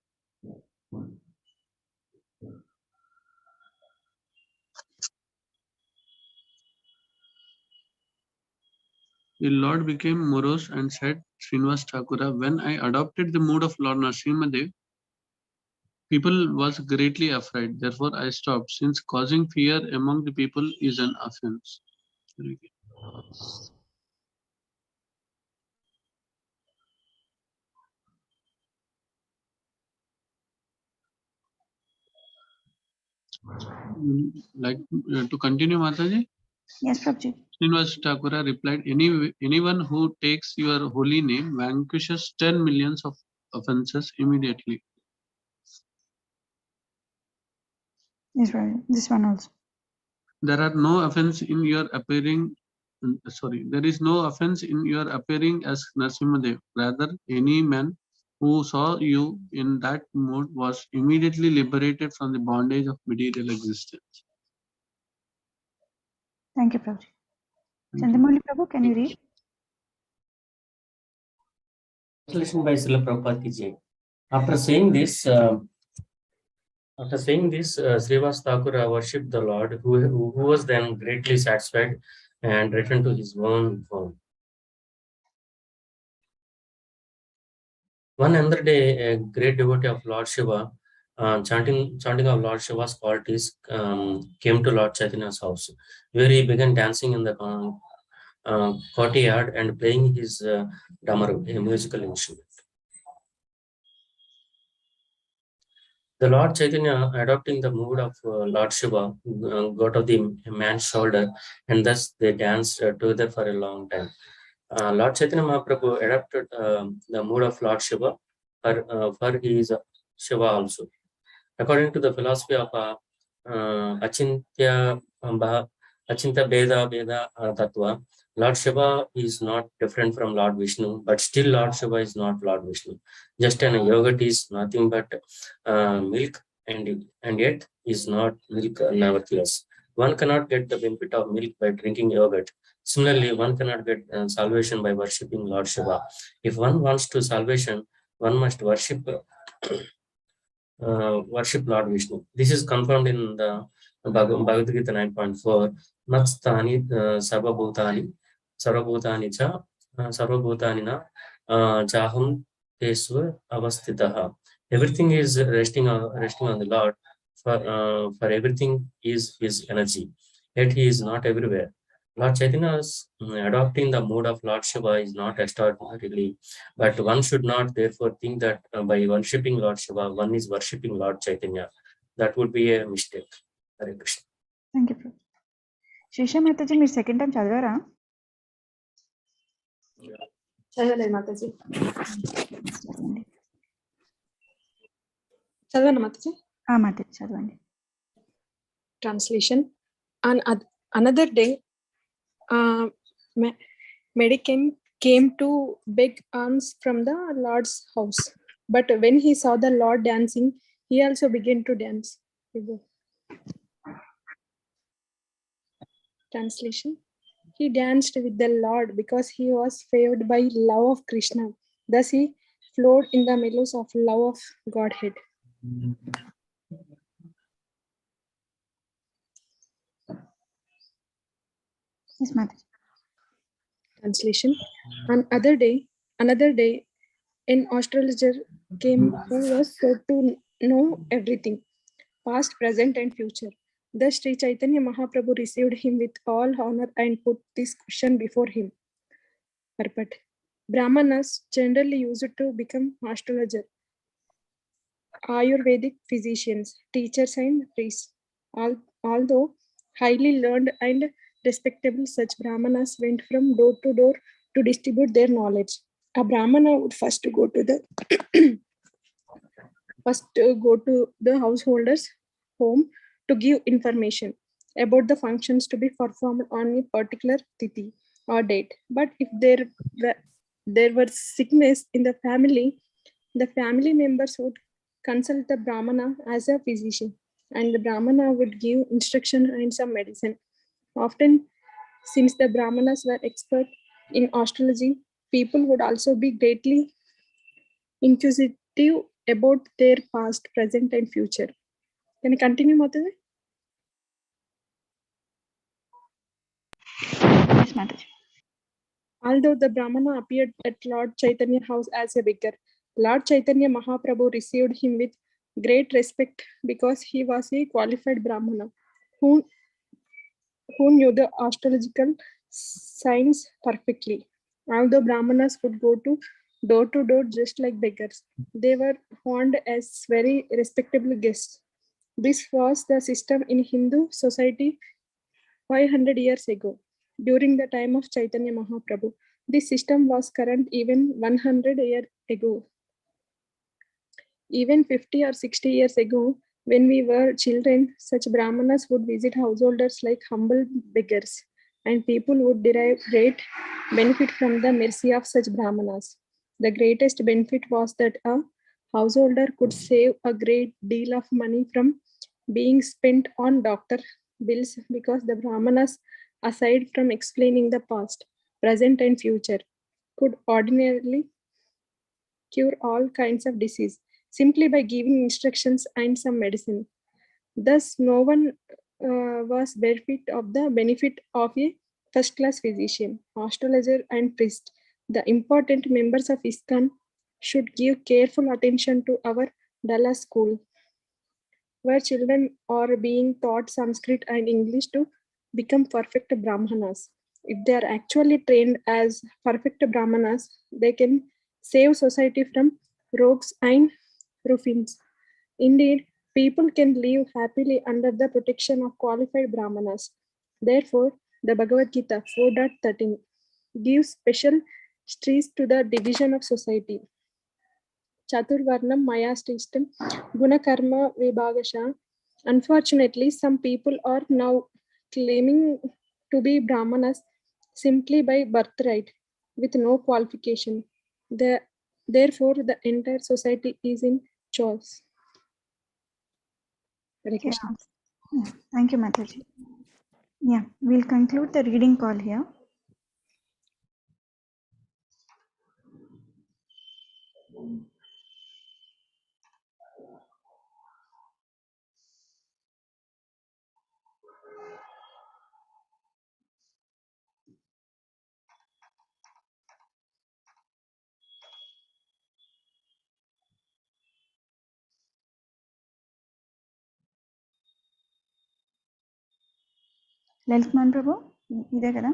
The Lord became morose and said, Srinivasa Thakura, when I adopted the mood of Lord Narasimha, people was greatly afraid. Therefore, I stopped, since causing fear among the people is an offense. Like to continue, Mataji? Yes, Prabhuji. Srinivasa Thakura replied, anyone who takes your holy name vanquishes 10 millions of offenses immediately. Yes, Prabhuji. This one also. There are no offense in your appearing. There is no offense in your appearing as Narasimhadev. Rather, any man who saw you in that mood was immediately liberated from the bondage of material existence. Thank you, Prabhuji. Chandamoli Prabhu, can you read? Translation by Srila Prabhupada ki Jai. After saying this, Srivas Thakura worshipped the Lord, who was then greatly satisfied and returned to his own form. One another day, a great devotee of Lord Shiva, chanting of Lord Shiva's qualities, came to Lord Chaitanya's house, where he began dancing in the courtyard and playing his damaru, a musical instrument. The Lord Chaitanya, adopting the mood of Lord Shiva, got off the man's shoulder, and thus they danced together for a long time. Lord Chaitanya Mahaprabhu adopted the mood of Lord Shiva, for he is Shiva also. According to the philosophy of Achintya Beda Tattva, Lord Shiva is not different from Lord Vishnu, but still Lord Shiva is not Lord Vishnu. Just an yogurt is nothing but milk, and yet is not milk nevertheless. One cannot get the benefit of milk by drinking yogurt. Similarly, one cannot get salvation by worshipping Lord Shiva. If one wants to salvation, one must worship Lord Vishnu. This is confirmed in the Bhagavad Gita 9.4. Matstani sarvabhutani cha sarvabhutanina jaham tesva avastitaha. Everything is resting on the Lord. For everything is his energy, yet he is not everywhere. Lord Chaitanya's adopting the mood of Lord Shiva is not extraordinarily, but one should not therefore think that by worshipping Lord Shiva, one is worshipping Lord Chaitanya. That would be a mistake. Hare Krishna. Thank you, Prabhuji. Shrisha Mataji, మీరు second time చదివారా? చదవలేదు మాతాజీ. చదవనా మాతాజీ? మాతాజీ చదవండి. Translation. On another day, Medicam came to beg alms from the Lord's house. But when he saw the Lord dancing, he also began to dance. Translation. He danced with the Lord because he was favored by love of Krishna. Thus he flowed in the mellows of love of Godhead. Yes, Mataji. Translation. On another day, an astrologer came who was said to know everything, past, present, and future. Thus, Sri Chaitanya Mahaprabhu received him with all honor and put this question before him. Purport. Brahmanas generally used to become astrologer, Ayurvedic physicians, teachers, and priests. Although highly learned and respectable, such Brahmanas went from door to door to distribute their knowledge. A Brahmana would first go to the householder's home to give information. about the functions to be performed on a particular tithi or date. But if there were sickness in the family members would consult the Brahmana as a physician, and the Brahmana would give instruction and some medicine. Often, since the Brahmanas were expert in astrology, people would also be greatly inquisitive about their past, present, and future. Can you continue, Mataji? Yes, Mataji. Although the Brahmana appeared at Lord Chaitanya's house as a beggar, Lord Chaitanya Mahaprabhu received him with great respect because he was a qualified Brahmana who knew the astrological signs perfectly. Although Brahmanas could go to door just like beggars, they were honored as very respectable guests. This was the system in Hindu society 500 years ago, during the time of Chaitanya Mahaprabhu. This system was current even 100 years ago. Even 50 or 60 years ago, when we were children, such Brahmanas would visit householders like humble beggars, and people would derive great benefit from the mercy of such Brahmanas. The greatest benefit was that a householder could save a great deal of money from being spent on doctor bills because the Brahmanas, aside from explaining the past, present, and future, could ordinarily cure all kinds of disease simply by giving instructions and some medicine. Thus, no one was bereft of the benefit of a first-class physician, astrologer, and priest. The important members of ISKCON should give careful attention to our Dala school, where children are being taught Sanskrit and English to become perfect Brahmanas. If they are actually trained as perfect Brahmanas, they can save society from rogues and ruffians. Indeed, people can live happily under the protection of qualified Brahmanas. Therefore, the Bhagavad Gita 4.13 gives special stress to the division of society. Chaturvarnam Maya Srishtam Gunakarma Vibhagasha. Unfortunately, some people are now claiming to be Brahmanas simply by birthright with no qualification. Therefore, the entire society is in chaos. Hare Krishna. Yeah. Thank you, Mataji. Yeah, we'll conclude the reading call here. Lalitman Prabhu, ఇదే కదా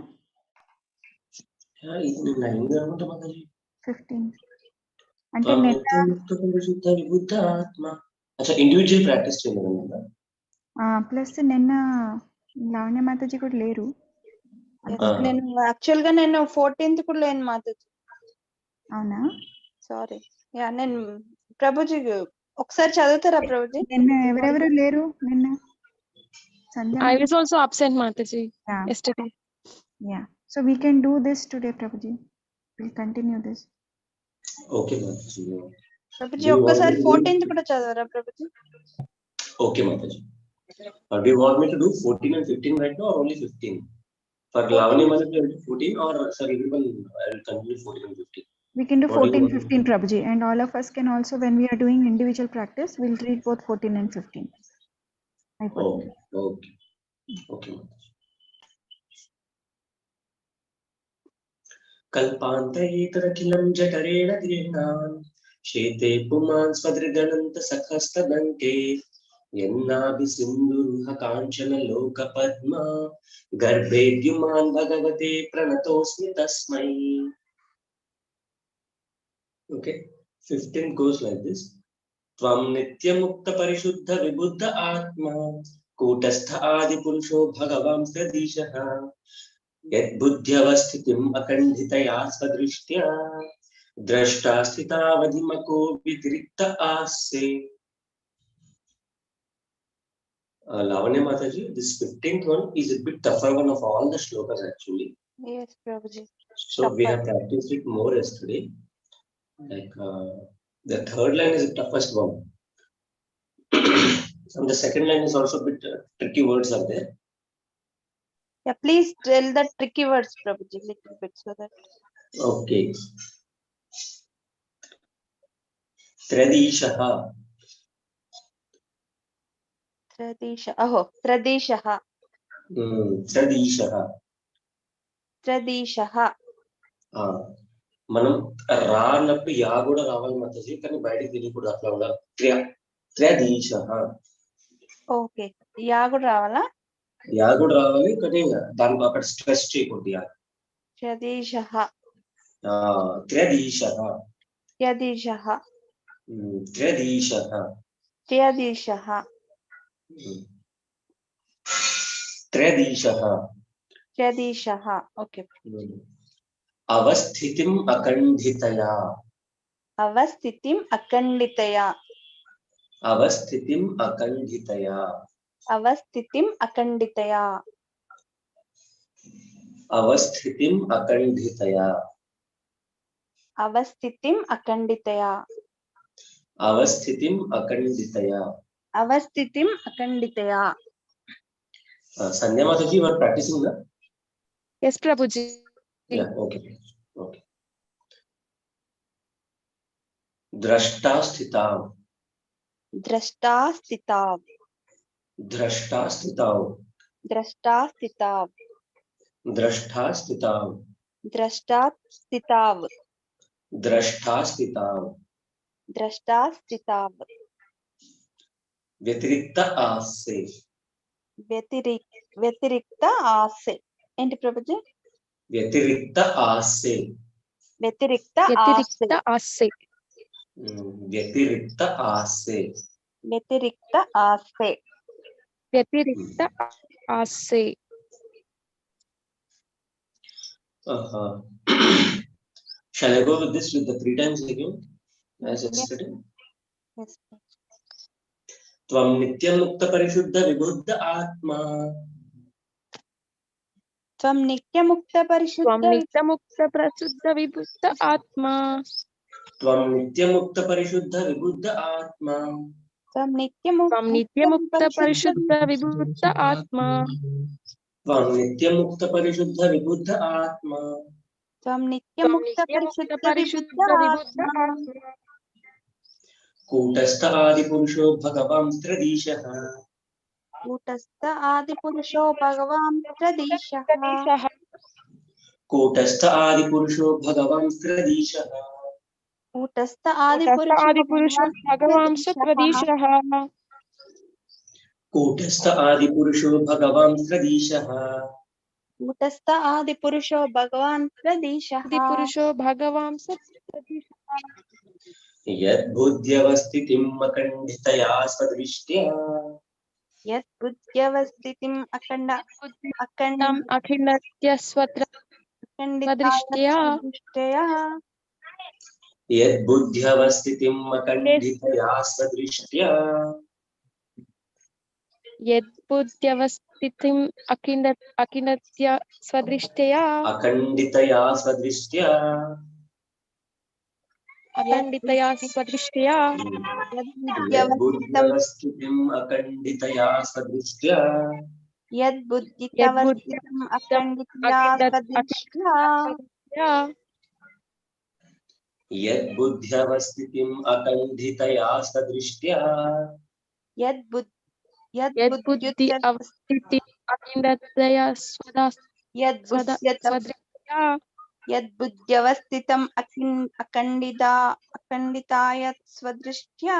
15 అంటే individual practice చేయలేదు plus నిన్న లావణ్య మాతాజీ కూడా లేరు. నేను actual గా నేను 14th కూడా లేను మాతాజీ. అవునా? సారీ. యా నేను ప్రభుజీ ఒకసారి చదువుతారా ప్రభుజీ? నిన్న ఎవరెవరు లేరు నిన్న? I was also absent, Mataji, yesterday. Yeah. So we can do this today, Prabhuji. We'll continue this. Okay, Mataji. Prabhuji, ఒక్కసారి 14th కూడా చదవరా Prabhuji? Okay, Mataji. Do you want me to do 14 and 15 right now or only 15? For Lavanya Mataji, 14 or sorry, everyone, I will continue 14 and 15. We can do 14, 15, Prabhuji. And all of us can also, when we are doing individual practice, we'll read both 14 and 15. Okay. कल्पान्तरेतरखिलं जठरेण दीर्घान् शेते पुमान् स्वदृगणन्त सखस्तदन्ते यन्नाभिसिन्धुरुह काञ्चन लोकपद्मा गर्भेद्युमान् भगवते प्रणतोऽस्मि तस्मै. Okay, 15 goes like this. त्वं नित्यमुक्त परिशुद्ध विबुद्ध आत्मा कूटस्थ आदिपुरुषो भगवान् सदीशः यद्बुद्ध्यवस्थितिम् अखण्डितया स्वदृष्ट्या द्रष्टा स्थितावधिमको व्यतिरिक्त आस्ते. Lavanya Mataji, this 15th one is a bit tougher one of all the shlokas actually. Yes, Prabhuji. So we have practiced it more yesterday. Like the third line is the toughest one. And the second line is also a bit tricky words are there. Yeah, please tell the tricky words, Prabhuji, little bit so that. Okay. Tradishaha. Tradishaha. Tradishaha. Tradishaha. మనం రా అన్నప్పుడు yeah కూడా రావాలి మాతాజీ, కానీ బయటకు తెలియకూడదు, అట్లా ఉండాలి. త్రదీశః. ఓకే, యా కూడా రావాలా? యా కూడా రావాలి, కానీ దానికి అక్కడ స్ట్రెస్ చేయకూడదు. యా. త్రదీశః. త్రదీశః. త్రదీశః. త్రదీశః. త్రదీశః. త్రదీశః. త్రదీశః. ఓకే. అవస్థితిం అఖండితయా. అవస్థితిం అఖండితయా. అవస్థితిం అఖండితయా. అవస్థితిం అఖండితయా. అవస్థితిం అఖండితయా. అవస్థితిం అఖండితయా. అవస్థితిం అఖండితయా. అవస్థితిం అఖండితయా. Sandhya Mataji, you are practicing that? Yes, Prabhuji. Yeah, okay. Okay. Drashta sthitav. Drashta sthitav. Drashta sthitav. Drashta sthitav. Drashta sthitav. Drashta sthitav. Drashta sthitav. Drashta sthitav. Vyatirikta aase. వ్యతిరిక్త ఆసే. ఏంటి Prabhuji? వ్యతిరిక్త ఆసే. వ్యతిరిక్త ఆసే. వ్యతిరిక్త ఆసే. వ్యతిరిక్త ఆసే. వ్యతిరిక్త ఆసే. Shall I go with this with the 3 times again as yesterday? Yes. त्वं नित्यमुक्त परिशुद्ध विबुद्ध आत्मा. त्वं नित्यमुक्त परिशुद्ध विबुद्ध आत्मा. त्वं नित्यमुक्त परिशुद्ध विबुद्ध आत्मा. त्वं नित्यमुक्त परिशुद्ध विबुद्ध आत्मा. त्वं नित्यमुक्त परिशुद्ध विबुद्ध आत्मा. त्वं नित्यमुक्त परिशुद्ध विबुद्ध आत्मा. कूटस्थ आदिपुरुषो भगवान् त्रदीशः. कूटस्थ आदिपुरुषो भगवान् त्रदीशः. कूटस्थ आदिपुरुषो भगवान् त्रदीशः. कूटस्थ आदिपुरुषो भगवान् त्रदीशः. कूटस्थ आदिपुरुषो भगवान् त्रदीशः. कूटस्थ आदिपुरुषो भगवान् त्रदीशः. आदिपुरुषो भगवान् त्रदीशः. यद्बुद्ध्यवस्थितिम् अखण्डितया स्वदृष्ट्या. यद्बुद्ध्यवस्थितिम् अखण्डितया स्वदृष्ट्या. यद्बुद्ध्यवस्थितिम् अखण्डितया स्वदृष्ट्या. यद्बुद्ध्यवस्थितिम् अखण्डितया स्वदृष्ट्या. अखण्डितया स्वदृष्ट्या. अखण्डितया स्वदृष्ट्या. यद्बुद्ध्यवस्थितिम् अखण्डितया स्वदृष्ट्या. यद्बुद्धितवस्थितिम् अखण्डितया स्वदृष्ट्या. यद्बुद्ध्यवस्थितिम् अखण्डितया स्वदृष्ट्या. यद्बुद्ध्यवस्थितिम् अखण्डितया स्वदृष्ट्या. यद्बुद्ध्यवस्थितम् अखण्डिताय स्वदृष्ट्या.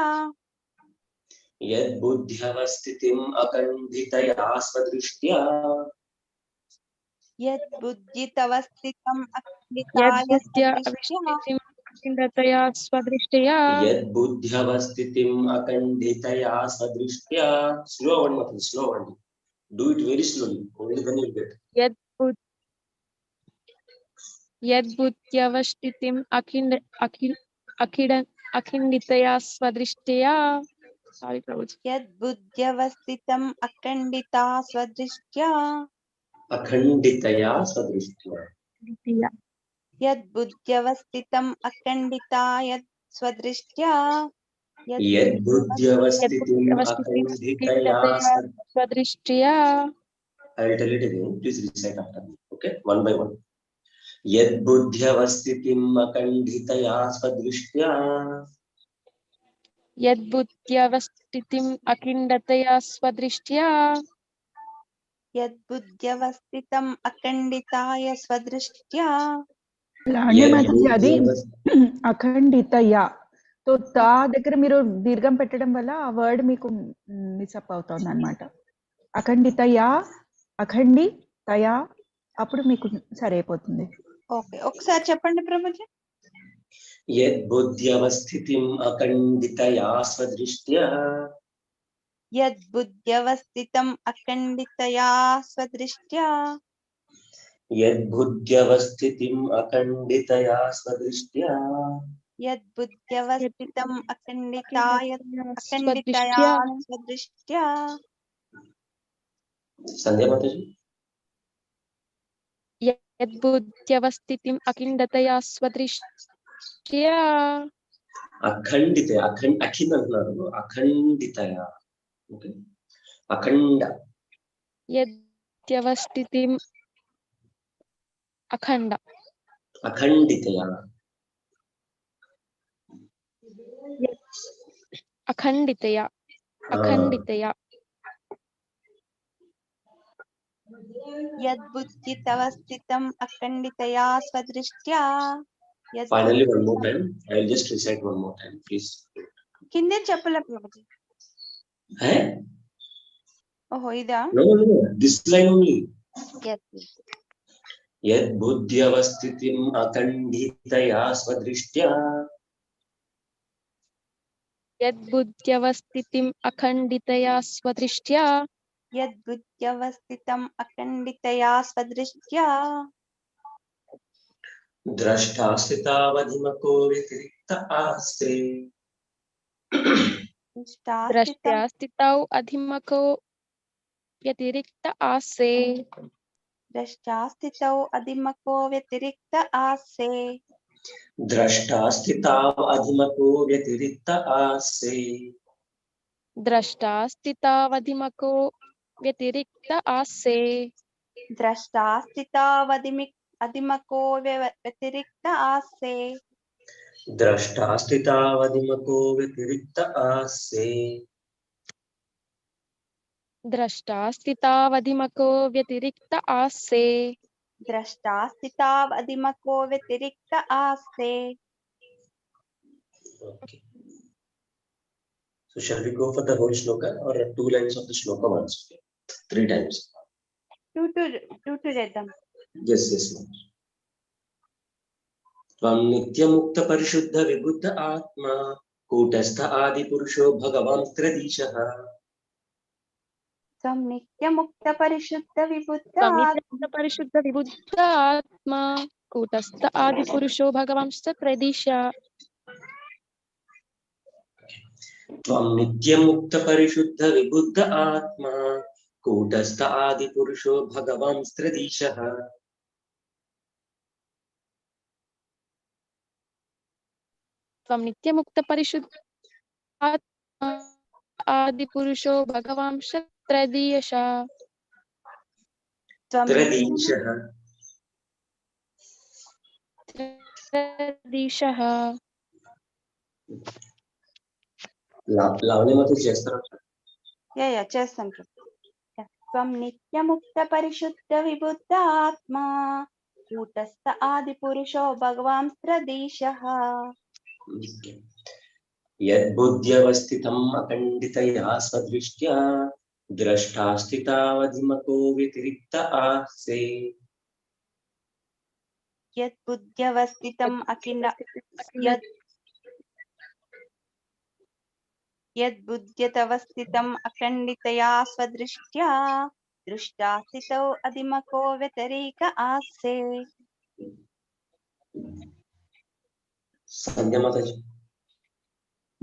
यद्बुद्ध्यवस्थितिम् अखण्डितया स्वदृष्ट्या. यद्बुद्धितवस्थितम् अखण्डिताय स्वदृष्ट्या. यद्बुद्ध्यवस्थितिम् अखण्डितया स्वदृष्ट्या. Slow one, Matan, slow one. Do it very slowly. Only then you'll get. यद्बुद्ध्यवस्थितिम् अखण्डितया स्वदृष्ट्या. Sorry, Prabhuji. यद्बुद्ध्यवस्थितम् अखण्डिता स्वदृष्ट्या अखण्डितया स्वदृष्ट्या यद्बुद्ध्यवस्थितम् अखण्डिता यत् स्वदृष्ट्या यद्बुद्ध्यवस्थितिम् अखण्डितया स्वदृष्ट्या. I will tell it again. Please recite after me. Okay, one by one. यद्बुद्ध्यवस्थितिम् अखण्डितया स्वदृष्ट्या यद्बुद्ध्यवस्थितिम् अखिण्डतया स्वदृष्ट्या यद्बुद्ध्यवस्थितम् अखण्डिताय स्वदृष्ट्या అది అఖండితయా. సో తా దగ్గర మీరు దీర్ఘం పెట్టడం వల్ల ఆ వర్డ్ మీకు మిస్అప్ అవుతుంది అనమాట. అఖండితయా, అఖండితయా, అప్పుడు మీకు సరైపోతుంది. ఓకే, ఒకసారి చెప్పండి ప్రభుజీ. यद्बुद्ध्यवस्थितिम् अखण्डितया स्वदृष्ट्या यद्बुद्ध्यवस्थितम् अखण्डितया स्वदृष्ट्या यद्बुद्ध्यवस्थितिम् अखण्डितया स्वदृष्ट्या यद्बुद्ध्यवस्थितम् अखण्डितया स्वदृष्ट्या संध्या माताजी यद्बुद्ध्यवस्थितिम् अखिण्डतया स्वदृष्ट्या अखण्डितया अखिल अंటున్నారు अखण्डितया ओके अखण्ड यद्यवस्थितिम् अखण्ड अखण्डितया अखण्डितया अखण्डितया यद्बुद्धितवस्थितम् अखण्डितया स्वदृष्ट्या finally one more time I will just recite one more time please కిందే చెప్పలే ప్రభుజీ. है ఓహో ఇదా? no this line only yes. यद्बुद्ध्यवस्थितिम् अखण्डितया स्वदृष्ट्या यद्बुद्ध्यवस्थितिम् अखण्डितया स्वदृष्ट्या यद्बुद्ध्यवस्थितम् अखण्डितया स्वदृष्ट्या द्रष्टास्थितावधिमको व्यतिरिक्त आस्ते द्रष्ट्यास्थितौ अधिमको व्यतिरिक्त आसे द्रष्टास्थितौ अधिमको व्यतिरिक्त आसे द्रष्टास्थितावधिमको व्यतिरिक्त आस्ते द्रष्टास्थितावधिमको व्यतिरिक्त आसे द्रष्टास्थितावधिमको व्यतिरिक्त आसे द्रष्टास्थितावधिमको व्यतिरिक्त आस्ते द्रष्टास्थितावधिमको व्यतिरिक्त आसे द्रष्टास्थितावधिमको व्यतिरिक्त आसे. Okay. So shall we go for the whole shloka or 2 lines of the shloka once? 3 times. Two to read them. Yes. त्वं नित्यमुक्त परिशुद्ध विबुद्ध आत्मा कूटस्थ आदि पुरुषो भगवान् त्रिदीशः. त्वं नित्यमुक्त परिशुद्ध विबुद्ध आत्मा कूटस्थ आदि पुरुषो भगवांश्च त्रैदीशः. त्वं नित्यमुक्त परिशुद्ध विबुद्ध आत्मा कूटस्थ आदि पुरुषो भगवान् त्रिदीशः. त्वं नित्यमुक्त परिशुद्ध आत्मा आदि पुरुषो भगवांश्च त्रैदीशः. లావణ్య మాత చేస్తారా? యా చేస్తాను. त्वं नित्यमुक्त परिशुद्ध विबुद्ध आत्मा कूटस्थ आदि पुरुषो भगवान् त्रिदीशः. यद्बुद्ध्यवस्थितम् अखण्डितया स्वदृष्ट्या द्रष्टास्थितावधिमको व्यतिरिक्त आसे. यद्बुद्ध्यवस्थितम् यद्बुद्ध्यवस्थितम् अखण्डितया स्वदृष्ट्या दृष्टास्थितौ अधिमको व्यतिरिक्त आसे. संध्या माताजी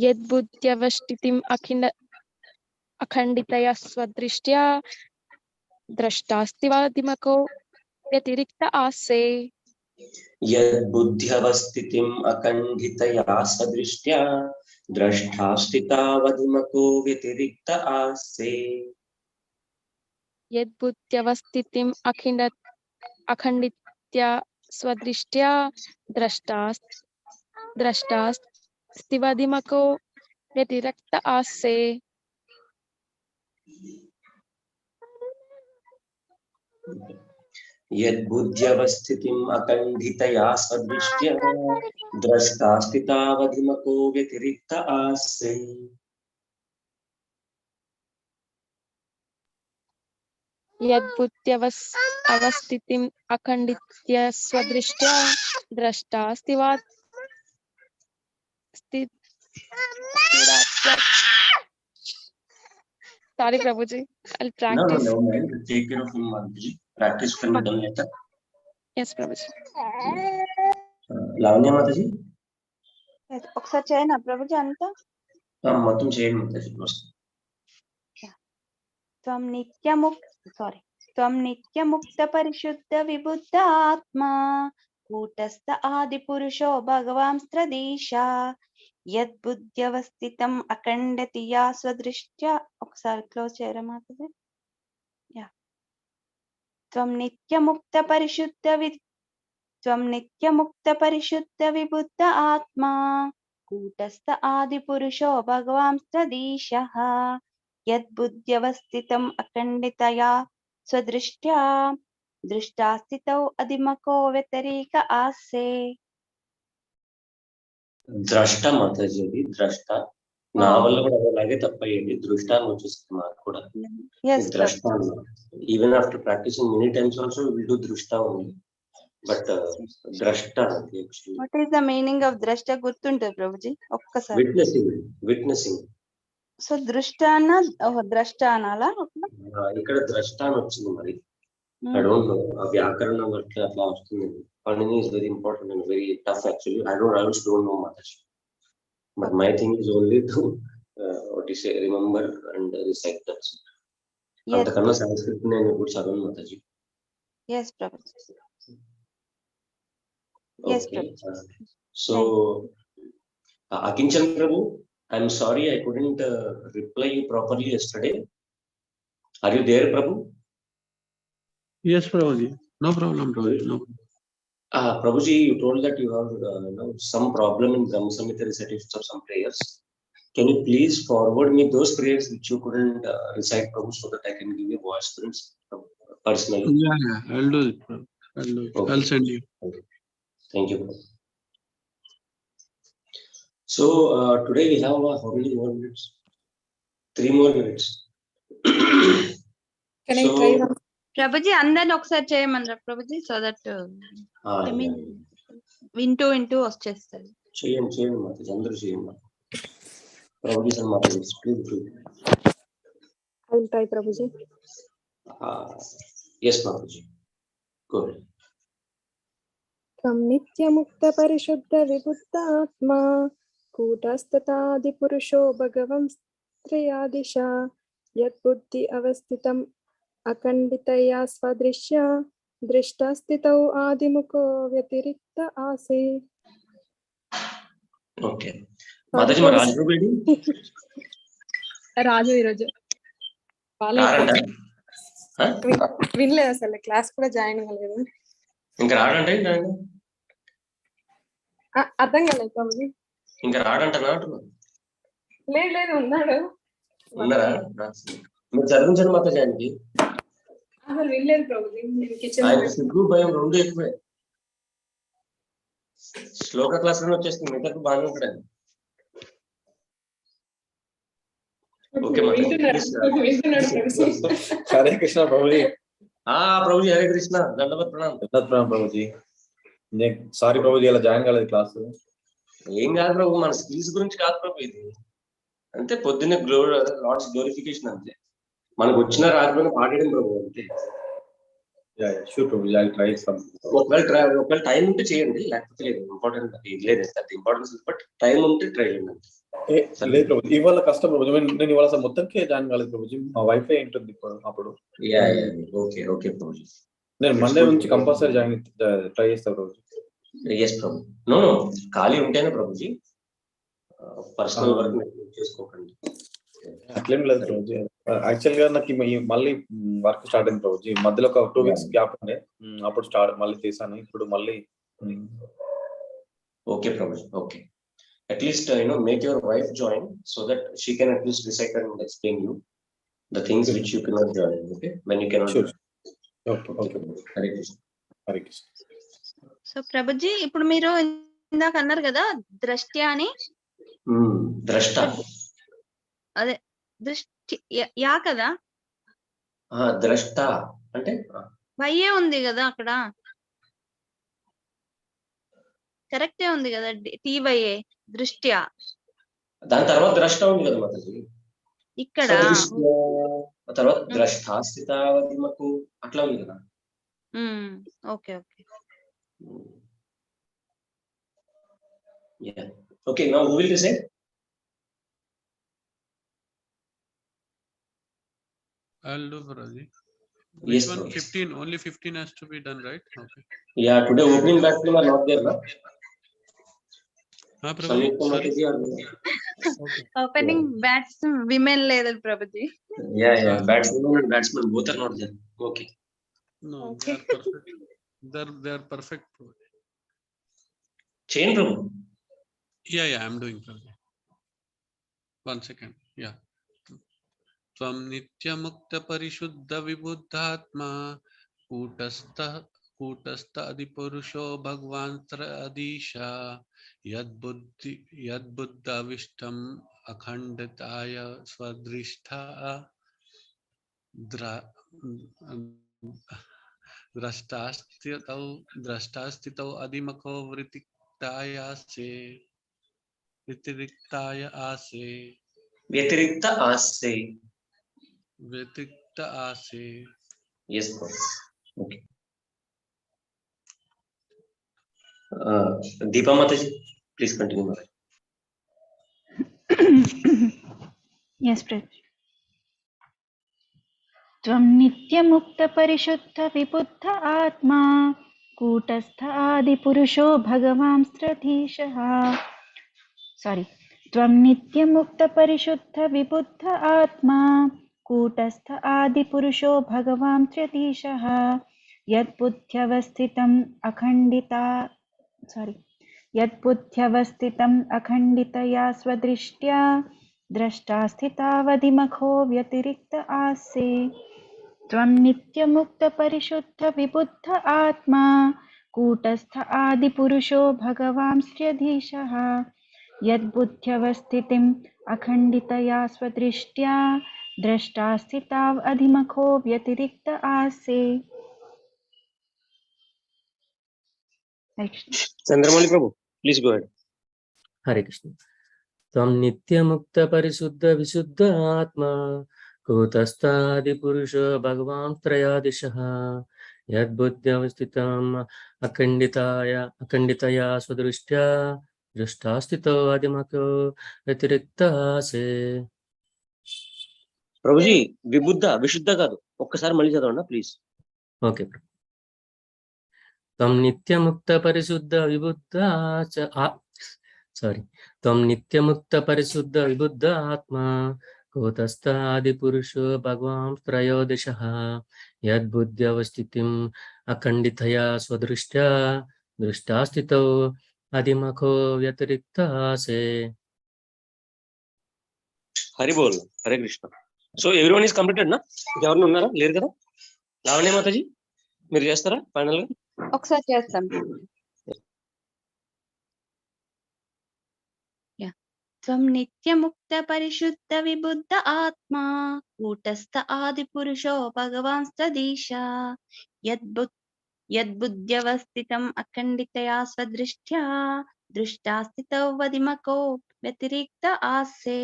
यद्बुद्ध्यवष्टितिम् अखण्डितया स्वदृष्ट्या द्रष्टास्तिवादिमको व्यतिरिक्त आसे यद्बुद्ध्यवस्थितिम् अखण्डितया सदृष्ट्या द्रष्टास्तितावधिमको व्यतिरिक्त आसे यद्बुद्ध्यवस्थितिम् अखण्डित्या स्वदृष्ट्या द्रष्टास्तिवादिमको व्यतिरिक्त आसे यद्बुद्ध्यवस्थितिम् अखण्डितया सदृष्ट्या द्रष्टास्तितावधिमको व्यतिरिक्त आसे यद्बुद्ध्यवस्थितिम् अखण्डित्य स्वदृष्ट्या Sorry, Prabhuji. I'll practice. No, man. Take care of him, Mataji. Practice can be done later. Yes, Prabhuji. Lavanya Mataji? ఒకసారి చేయనా ప్రభుజీ అంతా? మొత్తం చేయండి Mataji. త్వం నిత్యముక్త పరిశుద్ధ విబుద్ధ ఆత్మా కూటస్థ ఆది పురుషో భగవాంస్త్రదీశ యద్బుద్ధ్యవస్థితం అఖండతియా స్వదృష్ట్యా. ఒకసారి క్లోజ్ చేయరా మాతది. త్వం నిత్యముక్త పరిశుద్ధ విబుద్ధ ఆత్మా కూటస్థ ఆది పురుషో భగవాంస్త్రదీశః యద్బుద్ధ్యవస్థితం అఖండితయా స్వదృష్ట్యా దృష్టాస్థితౌ అదిమకో వ్యతిరేక ఆసే. ద్రష్ట Mataji, అది ద్రష్ట. నా వల్ల కూడా అలాగే తప్పయ్యేది. దృష్ట అని వచ్చేస్తుంది నాకు కూడా. ద్రష్ట even after practicing many times also will do దృష్ట ఓన్లీ. బట్ ద్రష్ట what is the meaning of ద్రష్ట గుర్తుంటుంది ప్రభుజీ ఒక్కసారి? విట్నెసింగ్. సో దృష్ట ద్రష్ట అనాలా? ఇక్కడ ద్రష్ట అని వచ్చింది మరి. I don't know. వ్యాకరణం అట్లా వస్తుంది. Panini is very important and very tough actually. I also don't know much. But my thing is only to what you say, remember and recite that. అంతకన్నా సంస్కృత్ నేను ఇప్పుడు చదవను Mataji. Yes, Prabhu. Okay. So, Akinchan Prabhu, I'm sorry I couldn't reply you properly yesterday. Are you there, Prabhu? Yes, Prabhuji. No problem, Prabhuji. No. Prabhuji, you told that you have some problem in Brahma Samhita recitations of some prayers. Can you please forward me those prayers which you couldn't recite, Prabhu, so that I can give you voice prints personally? Yeah, I'll do it, Prabhu. Okay. I'll send you. Okay. Thank you, Prabhu. So today we have how many more minutes? 3 more minutes. Can I try one? Prabhuji అందరిని ఒకసారి చేయమన్నారా Prabhuji? So that వింటూ వచ్చేస్తారు. చేయండి Mataji, అందరూ చేయండి. Prabhuji and Mataji, please do. I will try, Prabhuji. Yes, Mataji. Go ahead. త్వం నిత్యముక్త పరిశుద్ధ విబుద్ధ ఆత్మా కూటస్థతాది పురుషో భగవంస్త్రయాదిశ యద్బుద్ధి అవస్థితం అఖండితయా స్వదృశ్య దృష్టాస్థితౌ ఆదిముఖో వ్యతిరిక్త ఆసే. Okay. Mataji, మరి రాజు బేడి? రాజు ఈరోజు వినలేదు, అసలు క్లాస్ కూడా జాయిన్ అవ్వలేదు. ఇంకా రాడంటే అర్థం కాలేదు ప్రభుజీ. ఇంకా రాడంటనా అంటున్నా? లేదు ఉన్నాడు. ఉన్నారా? మీరు చదివించండి Mataji ఆయనకి. అసలు వినలేదు ప్రభుజీ. ఆయన సిగ్గు భయం రెండు ఎక్కువే. శ్లోక క్లాస్ లోనే వచ్చేస్తుంది, మిగతా బాగానే ఉంటాడు. ఓకే హరే కృష్ణ ప్రభుజీ. ప్రభుజీ హరే కృష్ణ. దండవత్ ప్రణామం. ప్రభుజీ. సారీ ప్రభుజీ, ఇలా జాయిన్ కాలేదు క్లాస్. ఏం కాదు ప్రభు, మన స్కిల్స్ గురించి కాదు ప్రభు ఇది. అంతే పొద్దున్నే లార్డ్స్ గ్లోరిఫికేషన్ అంతే. మనకు వచ్చిన రాకపోయినా పాడడం ప్రభు అంతే. ఒకవేళ టైం ఉంటే చేయండి, లేకపోతే లేదు. ఇంపార్టెంట్ ఇది లేదు, ఇంపార్టెన్స్. బట్ టైం ఉంటే ట్రై చేయండి. లేదు ప్రభుజీ, ఇవాళ కష్టం ప్రభుజీ. నేను ఇవాళ అసలు మొత్తంకే జాయిన్ కాలేదు ప్రభుజీ. మా వైఫై ఉంటుంది ఇప్పుడు అప్పుడు. Okay okay Prabhuji. నేను మండే నుంచి కంపల్సరీ ట్రై చేస్తా ప్రభుజీ. ఎస్ ప్రభు. నో ఖాళీ ఉంటేనే ప్రభుజీ, పర్సనల్ వర్క్ చేసుకోకండి. అట్లేం లేదు ప్రభుజీ. యాక్చువల్ గా నాకు మళ్ళీ వర్క్ స్టార్ట్ అయింది ప్రభుజీ. మధ్యలో ఒక 2 weeks గ్యాప్ ఉండే, అప్పుడు మళ్ళీ చేశాను. ఇప్పుడు మళ్ళీ okay Prabhuji. Okay, at least make your wife join so that she can at least recite and explain you the things which you cannot join. Okay, when you cannot. Sure. Okay. Hare Krishna. Hare Krishna. So Prabhuji, ఇప్పుడు మీరు ఇందాక అన్నారు కదా ద్రష్ట్య అని. ద్రష్ట అదే దృష్టి yeah కదా? ద్రష్ట అంటే వయ్యే ఉంది కదా అక్కడ, కరెక్టే ఉంది కదా, టీవైఏ దృష్ట్యా. దాని తర్వాత ద్రష్ట ఉంది కదా మాతాజీ ఇక్కడ. తర్వాత ద్రష్టాస్థితావధిమకు అట్లా ఉంది కదా. Okay okay. Yeah. Okay, now who will decide? I'll do Baraji. Yes, Which one? bro. 15. Only 15 has to be done, right? Okay. Yeah, today opening batsmen are not there, no? Prabhuji, sorry. Okay. Opening bats women లేదు Prabhuji. Yeah, batsmen and batsmen both are not there. Okay. No, Okay. they are perfect. They are perfect. Chain Prabhu. Yeah, I'm doing Prabhuji. 1 second. Yeah. Tvam nitya mukta parishuddha vibhuddhatma kutastha adipurusho bhagwantra adisha yad buddha vishtam akhanditaya swadrishtha drashtastitau adimako vritikta ase. Yes, bro. Okay. Deepa Mataji, please continue. Yes, Prabhuji. Tvam nitya mukta parishuddha vibuddha atma kutastha adi purusho bhagavan stradhishaha. Sorry. Tvam nitya mukta parishuddha vibuddha atma kutastha adi purusho bhagavan stradhishaha yad buddhyavasthitam akhanditaya swadrishtya drashtasthitavadimakho vyatirikta ase. Tvam nitya mukta parishuddha vibuddha atma kutastha adi purusho bhagavan stradhishaha yad buddhyavasthitim akhanditaya swadrishtya drashtasthitav adhimakho vyatirikta ase. Chandramali Prabhu, please go ahead. Hare Krishna. Tvam nitya mukta parishuddha visuddha atma kutastadi purusha bhagavan trayadishaha yad buddhyavasthitam akhanditaya swadrishtya drashtastito adimako vyatirikta ase. Prabhuji, vibuddha vishuddha కాదు, ఒక్కసారి మళ్ళీ చదవండి please. Okay. త్వం నిత్యముక్త పరిశుద్ధ విబుద్ధ త్వం నిత్యముక్త పరిశుద్ధ విబుద్ధ ఆత్మ కూతస్థాది పురుషో భగవాన్ త్రయోదశః యద్బుద్ధ్యవస్థితిం అఖండితయా స్వదృష్ట్యా దృష్టాస్థితౌ అదిమఖో వ్యతిరిక్త ఆసే. హరి బోల్. Hare Krishna. So everyone is completed నా? ఎవరైనా ఉన్నారా? లేరు కదా? లావణ్య మాతాజీ మీరు చేస్తారా ఫైనల్ గా? ఒకసారి చేస్తాం. త్వం నిత్యముక్త పరిశుద్ధ విబుద్ధ ఆత్మా కూటస్థ ఆది పురుషో భగవాన్ స్తదీశ యద్బుద్ధ్యవస్థితం అఖండితయా స్వదృష్ట్యా దృష్టాస్థితౌ వదిమకో వ్యతిరిక్త ఆసే.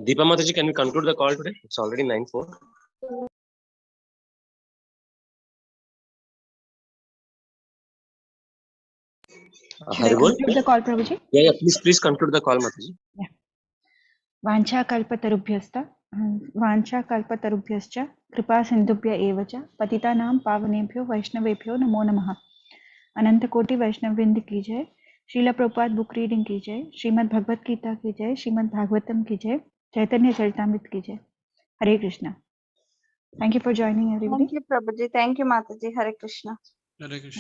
Deepa Mataji, can we conclude the call today? It's already 9:04. Should I conclude the call, Prabhuji? Yeah, please conclude the call, Mataji. Yeah. वाञ्छाकल्पतरुभ्यश्च कृपा सिन्धुभ्य एव च पतितानां पावनेभ्यो वैष्णवेभ्यो नमो नमः। अनंत कोटि वैष्णव वृंद की जय। श्रील प्रभुपाद बुक रीडिंग की जय। श्रीमद् भगवत गीता की जय। श्रीमद् भागवतम की जय। चैतन्य चरितामृत की जय। हरे Krishna. Thank you for joining everybody. Thank you, Prabhuji. Thank you, Mataji. Hare Krishna. Hare Krishna.